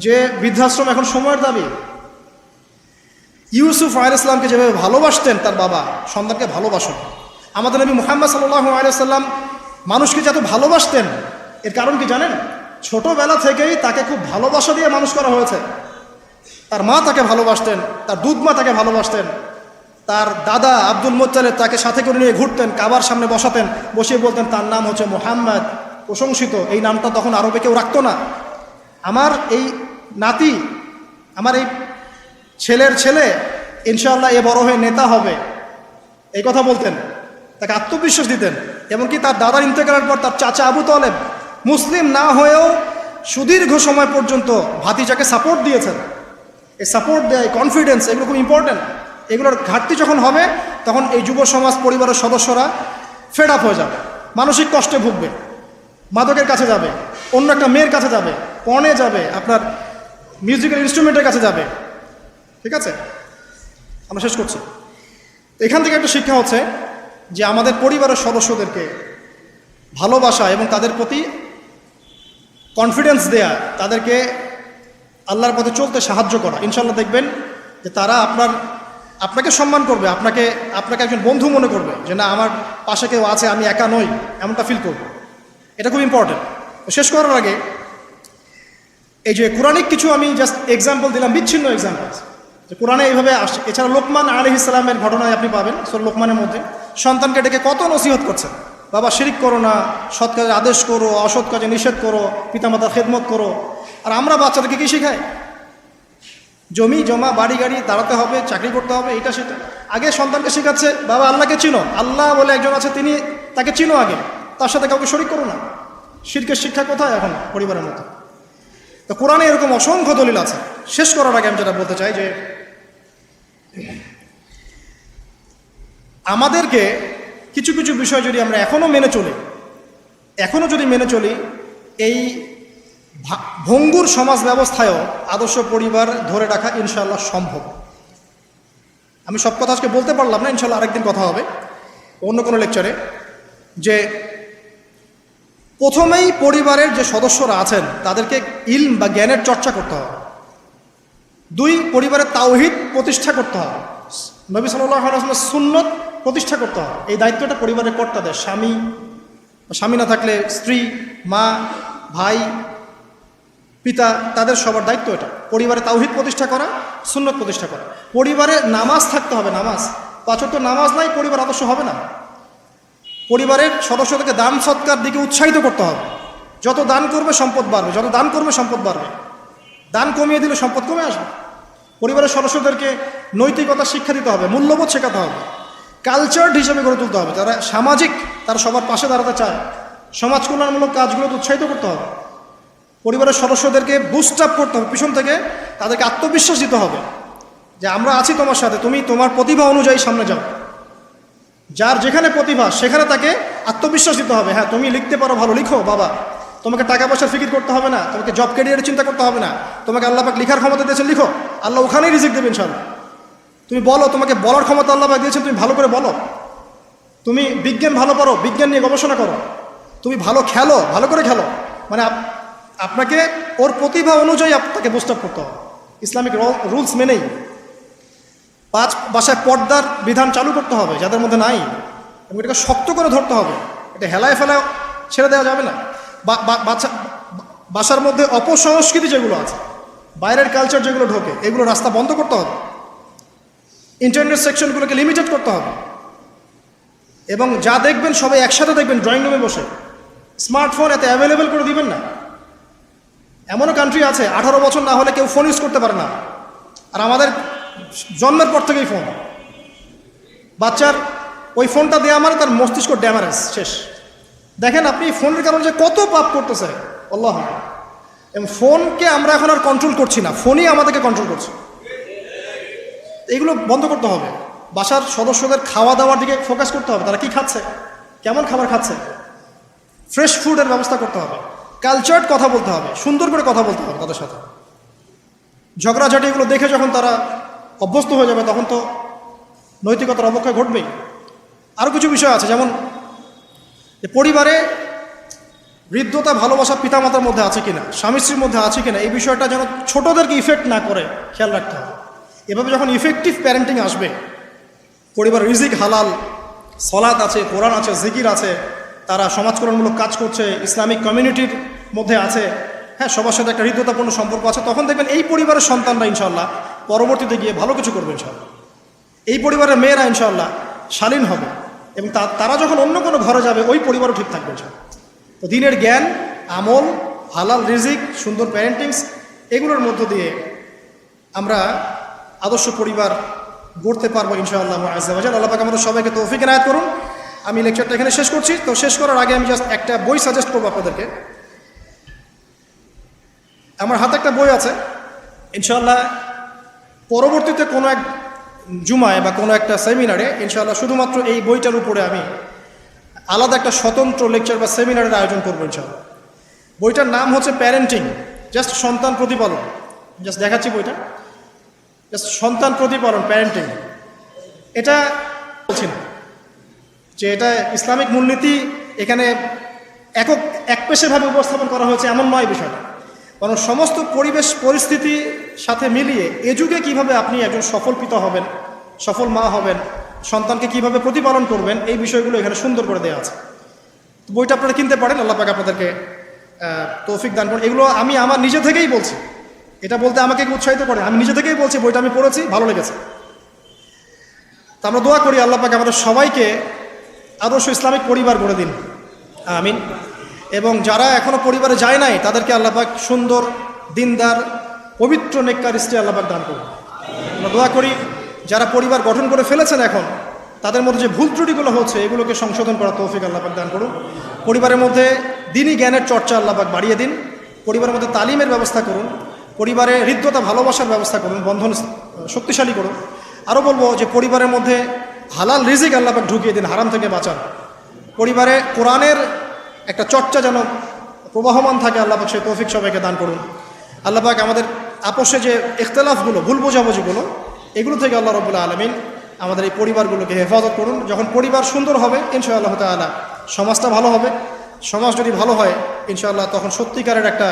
যে বৃদ্ধাশ্রম এখন সময়ের দাবি। ইউসুফ আলাইহিস সালামকে যেভাবে ভালোবাসতেন তার বাবা, সন্তানকে ভালোবাসুন। আমাদের নবী মুহাম্মদ সাল্লাল্লাহু আলাইহি সাল্লাম মানুষকে যত ভালোবাসতেন, এর কারণ কি জানেন? ছোটবেলা থেকেই তাকে খুব ভালোবাসা দিয়ে মানুষ করা হয়েছে। তার মা তাকে ভালোবাসতেন, তার দুধ মা তাকে ভালোবাসতেন। তার দাদা আব্দুল মুত্তালিব তাকে সাথে করে নিয়ে ঘুরতেন, কাবার সামনে বসাতেন, বসিয়ে বলতেন তার নাম হচ্ছে মুহাম্মদ, প্রশংসিত। এই নামটা তখন আরবে কেউ রাখতো না। আমার এই নাতি, আমার এই ছেলের ছেলে ইনশাআল্লাহ এ বড় হয়ে নেতা হবে, এই কথা বলতেন। তাকে আত্মবিশ্বাস দিতেন। এমনকি তার দাদার ইন্তেকালের পর তার চাচা আবু তালেব মুসলিম না হয়েও সুদীর্ঘ সময় পর্যন্ত ভাতিজাকে সাপোর্ট দিয়েছেন। এই সাপোর্ট দেয়, কনফিডেন্স, এগুলো খুব ইম্পর্টেন্ট। এগুলোর ঘাটতি যখন হবে তখন এই যুব সমাজ পরিবারের সদস্যরা ফেড আপ হয়ে যাবে, মানসিক কষ্টে ভুগবে, মাদকের কাছে যাবে, অন্য একটা মেয়ের কাছে যাবে, পণে যাবে, আপনার মিউজিক্যাল ইনস্ট্রুমেন্টের কাছে যাবে। ঠিক আছে, আমরা শেষ করছি। এখান থেকে একটা শিক্ষা হচ্ছে যে আমাদের পরিবারের সদস্যদেরকে ভালোবাসা এবং তাদের প্রতি কনফিডেন্স দেয়া, তাদেরকে আল্লাহর পথে চলতে সাহায্য করা। ইনশাল্লাহ দেখবেন যে তারা আপনাকে সম্মান করবে, আপনাকে একজন বন্ধু মনে করবে, যে না আমার পাশে কেউ আছে, আমি একা নই, এমনটা ফিল করব। এটা খুব ইম্পর্টেন্ট। শেষ করার আগে এই যে কোরআনিক কিছু আমি জাস্ট এক্সাম্পল দিলাম, বিচ্ছিন্ন এক্সাম্পল যে কোরআনে এইভাবে আসছে। এছাড়া লোকমান আলাইহিস সালামের ঘটনায় আপনি পাবেন সূরা লোকমানের মধ্যে সন্তানকে ডেকে কত নসিহত করছেন। বাবা শিরিক করো না, সৎ কাজে আদেশ করো, অসৎ কাজে নিষেধ করো, পিতামাতার খেদমত করো। আর আমরা বাচ্চাদেরকে কি শেখাই? জমি জমা, বাড়ি গাড়ি, দাঁড়াতে হবে, চাকরি করতে হবে, এটা সেটা। আগে সন্তানকে শেখাচ্ছে বাবা আল্লাহকে চিনো, আল্লাহ বলে একজন আছে, তাকে চিনো আগে, তার সাথে কাউকে শরিক করো না। শিরকের শিক্ষা কোথায় এখন পরিবারের মতো? তো কোরআনে এরকম অসংখ্য দলিল আছে। শেষ করার আগে আমি যেটা বলতে চাই যে আমাদেরকে কিছু কিছু বিষয় যদি আমরা এখনও যদি মেনে চলি, এই ভঙ্গুর সমাজ ব্যবস্থায়ও আদর্শ পরিবার ধরে রাখা ইনশাআল্লাহ সম্ভব। আমি সব কথা আজকে বলতে পারলাম না, ইনশাআল্লাহ আরেকদিন কথা হবে অন্য কোনো লেকচারে। যে প্রথমেই পরিবারের যে সদস্যরা আছেন তাদেরকে ইলম বা জ্ঞানের চর্চা করতে হবে। 2, পরিবারের তাওহীদ প্রতিষ্ঠা করতে হবে, নবী সাল্লাল্লাহু আলাইহি ওয়াসাল্লামের সুন্নত প্রতিষ্ঠা করতে হবে। এই দায়িত্বটা পরিবারের কর্তাদের, স্বামী না থাকলে স্ত্রী, মা, ভাই, পিতা, তাদের সবার দায়িত্ব এটা। পরিবারে তাওহীদ প্রতিষ্ঠা করা, সুন্নত প্রতিষ্ঠা করা। পরিবারে নামাজ থাকতে হবে, নামাজ 5 ওয়াক্ত নামাজ নাই পরিবার আদর্শ হবে না। পরিবারের সদস্যদেরকে দান সৎকার দিকে উৎসাহিত করতে হবে। যত দান করবে সম্পদ বাড়বে, যত দান করবে সম্পদ বাড়বে। দান কমিয়ে দিলে সম্পদ কমে আসবে। পরিবারের সদস্যদেরকে নৈতিকতা শিক্ষা দিতে হবে, মূল্যবোধ শেখাতে হবে, কালচার হিসেবে গড়ে তুলতে হবে। যারা সামাজিক, তারা সবার পাশে দাঁড়াতে চায়, সমাজ কল্যাণমূলক কাজগুলোকে উৎসাহিত করতে হবে। পরিবারের সদস্যদেরকে বুস্ট আপ করতে হবে, পিছন থেকে তাদেরকে আত্মবিশ্বাস দিতে হবে যে আমরা আছি তোমার সাথে, তুমি তোমার প্রতিভা অনুযায়ী সামনে যাও। যার যেখানে প্রতিভা সেখানে তাকে আত্মবিশ্বাস দিতে হবে। হ্যাঁ, তুমি লিখতে পারো, ভালো লিখো বাবা, তোমাকে টাকা পয়সার ফিকির করতে হবে না, তোমাকে জব ক্যারিয়ারের চিন্তা করতে হবে না, তোমাকে আল্লাহ পাক লিখার ক্ষমতা দিয়েছেন, লিখো, আল্লাহ ওখানেই রিজিক দেবেন ইনশাআল্লাহ। তুমি বলো, তোমাকে বলার ক্ষমতা আল্লাহ পাক দিয়েছেন, তুমি ভালো করে বলো। তুমি বিজ্ঞান ভালো পারো, বিজ্ঞান নিয়ে গবেষণা করো। তুমি ভালো খেলো, ভালো করে খেলো। মানে আপনাকে ওর প্রতিভা অনুযায়ী আপনাকে বুস্ট আপ করতে হবে, ইসলামিক রুলস মেনেই। বাসায় পর্দার বিধান চালু করতে হবে যাদের মধ্যে নাই, এবং এটাকে শক্ত করে ধরতে হবে। এটা হেলায় ফেলায় ছেড়ে দেওয়া যাবে না। বাসার মধ্যে অপসংস্কৃতি যেগুলো আছে, বাইরের কালচার যেগুলো ঢোকে, এগুলো রাস্তা বন্ধ করতে হবে। ইন্টারনেট সেকশনগুলোকে লিমিটেড করতে হবে, এবং যা দেখবেন সবাই একসাথে দেখবেন ড্রয়িং রুমে বসে। স্মার্টফোন এত অ্যাভেলেবেল করে দিবেন না। এমনও কান্ট্রি আছে 18 বছর না হলে কেউ ফোন ইউজ করতে পারে না, আর আমাদের জন্মের পর থেকেই ফোন। বাচ্চার ওই ফোনটা দেওয়া মানে তার মস্তিষ্ক ড্যামারেজ শেষ। দেখেন আপনি ফোনের কারণে যে কত পাপ করতেছে আল্লাহ। এবং ফোনকে আমরা এখন আর কন্ট্রোল করছি না, ফোনই আমাদেরকে কন্ট্রোল করছে। এইগুলো বন্ধ করতে হবে। বাসার সদস্যদের খাওয়া দাওয়ার দিকে ফোকাস করতে হবে, তারা কি খাচ্ছে, কেমন খাবার খাচ্ছে, ফ্রেশ ফুডের ব্যবস্থা করতে হবে। কালচার্ড কথা বলতে হবে, সুন্দর করে কথা বলতে হবে তাদের সাথে। ঝগড়াঝাটি এগুলো দেখে যখন তারা অভ্যস্ত হয়ে যাবে, তখন তো নৈতিকতার অবক্ষয় ঘটবেই। আরও কিছু বিষয় আছে, যেমন পরিবারে হৃদ্যতা ভালোবাসা পিতামাতার মধ্যে আছে কিনা, স্বামী স্ত্রীর মধ্যে আছে কিনা, এই বিষয়টা যেন ছোটদেরকে ইফেক্ট না করে খেয়াল রাখতে হবে। এভাবে যখন ইফেক্টিভ প্যারেন্টিং আসবে, পরিবার রিজিক হালাল, সলাত আছে, কোরআন আছে, জিকির আছে, তারা সমাজকল্যাণমূলক কাজ করছে, ইসলামিক কমিউনিটির মধ্যে আছে, হ্যাঁ, সবার সাথে একটা হৃদ্যতাপূর্ণ সম্পর্ক আছে, তখন দেখবেন এই পরিবারের সন্তানরা ইনশাল্লাহ পরবর্তীতে গিয়ে ভালো কিছু করবে ইনশাল্লাহ। এই পরিবারের মেয়েরা ইনশাল্লাহ শালীন হবে, এবং তারা যখন অন্য কোনো ঘরে যাবে ওই পরিবারও ঠিক থাকবে ইনশাল্লাহ। তো দিনের জ্ঞান, আমল, হালাল রিজিক, সুন্দর প্যারেন্টিংস, এগুলোর মধ্য দিয়ে আমরা আদর্শ পরিবার গড়তে পারবো ইনশাআল্লাহ আযজা ওয়া জাল। আল্লাহ পাক আমাদের সবাইকে তৌফিক এনায়েত করুন। আমি লেকচারটা এখানে শেষ করছি। তো শেষ করার আগে আমি জাস্ট একটা বই সাজেস্ট করবো আপনাদেরকে। আমার হাতে একটা বই আছে, ইনশাআল্লাহ পরবর্তীতে কোনো এক জুমায় বা কোনো একটা সেমিনারে ইনশাআল্লাহ শুধুমাত্র এই বইটার উপরে আমি আলাদা একটা স্বতন্ত্র লেকচার বা সেমিনারের আয়োজন করবো ইনশাআল্লাহ। বইটার নাম হচ্ছে প্যারেন্টিং, জাস্ট সন্তান প্রতিপালন। জাস্ট দেখাচ্ছি বইটা, জাস্ট সন্তান প্রতিপালন, প্যারেন্টিং। এটা বলছি না যে এটা ইসলামিক মূলনীতি এখানে একপেশেভাবে উপস্থাপন করা হয়েছে, এমন নয় বিষয়টা, বরং সমস্ত পরিবেশ পরিস্থিতি সাথে মিলিয়ে এ যুগে কীভাবে আপনি একজন সফল পিতা হবেন, সফল মা হবেন, সন্তানকে কিভাবে প্রতিপালন করবেন, এই বিষয়গুলো এখানে সুন্দর করে দেওয়া আছে। বইটা আপনারা কিনতে পারেন, আল্লাহ পাক আপনাদেরকে তৌফিক দান করেন। এগুলো আমি আমার নিজে থেকেই বলছি, এটা বলতে আমাকে উৎসাহিত করে, আমি নিজে থেকেই বলছি, বইটা আমি পড়েছি, ভালো লেগেছে। তা আমরা দোয়া করি আল্লাহ পাক আমাদের সবাইকে আদর্শ ইসলামিক পরিবার গড়ে দিন, আমিন। এবং যারা এখনও পরিবারে যায় নাই তাদেরকে আল্লাহ পাক সুন্দর, দিনদার, পবিত্র, নেককার স্ত্রী আল্লাহ পাক দান করুন। আমরা দোয়া করি যারা পরিবার গঠন করে ফেলেছেন এখন, তাদের মধ্যে যে ভুল ত্রুটিগুলো হচ্ছে এগুলোকে সংশোধন করা তৌফিক আল্লাহ পাক দান করুন। পরিবারের মধ্যে দ্বীনি জ্ঞানের চর্চা আল্লাহ পাক বাড়িয়ে দিন। পরিবারের মধ্যে তালিমের ব্যবস্থা করুন, পরিবারে হৃদ্যতা ভালোবাসার ব্যবস্থা করুন, বন্ধন শক্তিশালী করুন। আরও বলবো যে পরিবারের মধ্যে হালাল রিজিক আল্লাহ পাক ঢুকিয়ে দিন, হারাম থেকে বাঁচান। পরিবারে কোরআনের একটা চর্চা যেন প্রবাহমান থাকে, আল্লাহ পাক সেই তৌফিক সবাইকে দান করুন। আল্লাহ পাক আমাদের আপোষে যে ইখতিলাফগুলো, ভুল বোঝাবুঝিগুলো, এগুলো থেকে আল্লাহ রাব্বুল আলামিন আমাদের এই পরিবারগুলোকে হেফাজত করুন। যখন পরিবার সুন্দর হবে ইনশাআল্লাহ তাআলা সমাজটা ভালো হবে। সমাজ যদি ভালো হয় ইনশাআল্লাহ তখন সত্যিকারের একটা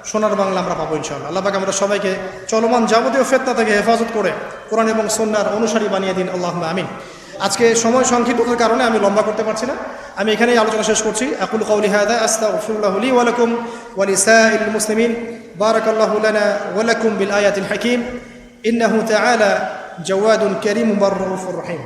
সোনার বাংলা আমরা পাবো ইনশাআল্লাহ। আল্লাহ পাক আমরা সবাইকে চলমান যাবতীয় ফিতনা থেকে হেফাজত করে কোরআন এবং সুন্নাহর অনুসারী বানিয়ে দিন, আল্লাহুম্মা আমিন। আজকে সময় সংক্ষিপ্ততার কারণে আমি লম্বা করতে পারছি না, আমি এখানেই আলোচনা শেষ করছি। আকুলু কাউলি হাযা আস্তাগফিরুল্লাহ লি ওয়া লাকুম ওয়া লিসাইরিল মুসলিমিন। বারাকাল্লাহু লানা ওয়া লাকুম বিল আয়াতিল হাকীম। ইন্নাহু তাআলা জাওয়াদুন কারীমুর রাউফুর রহিম।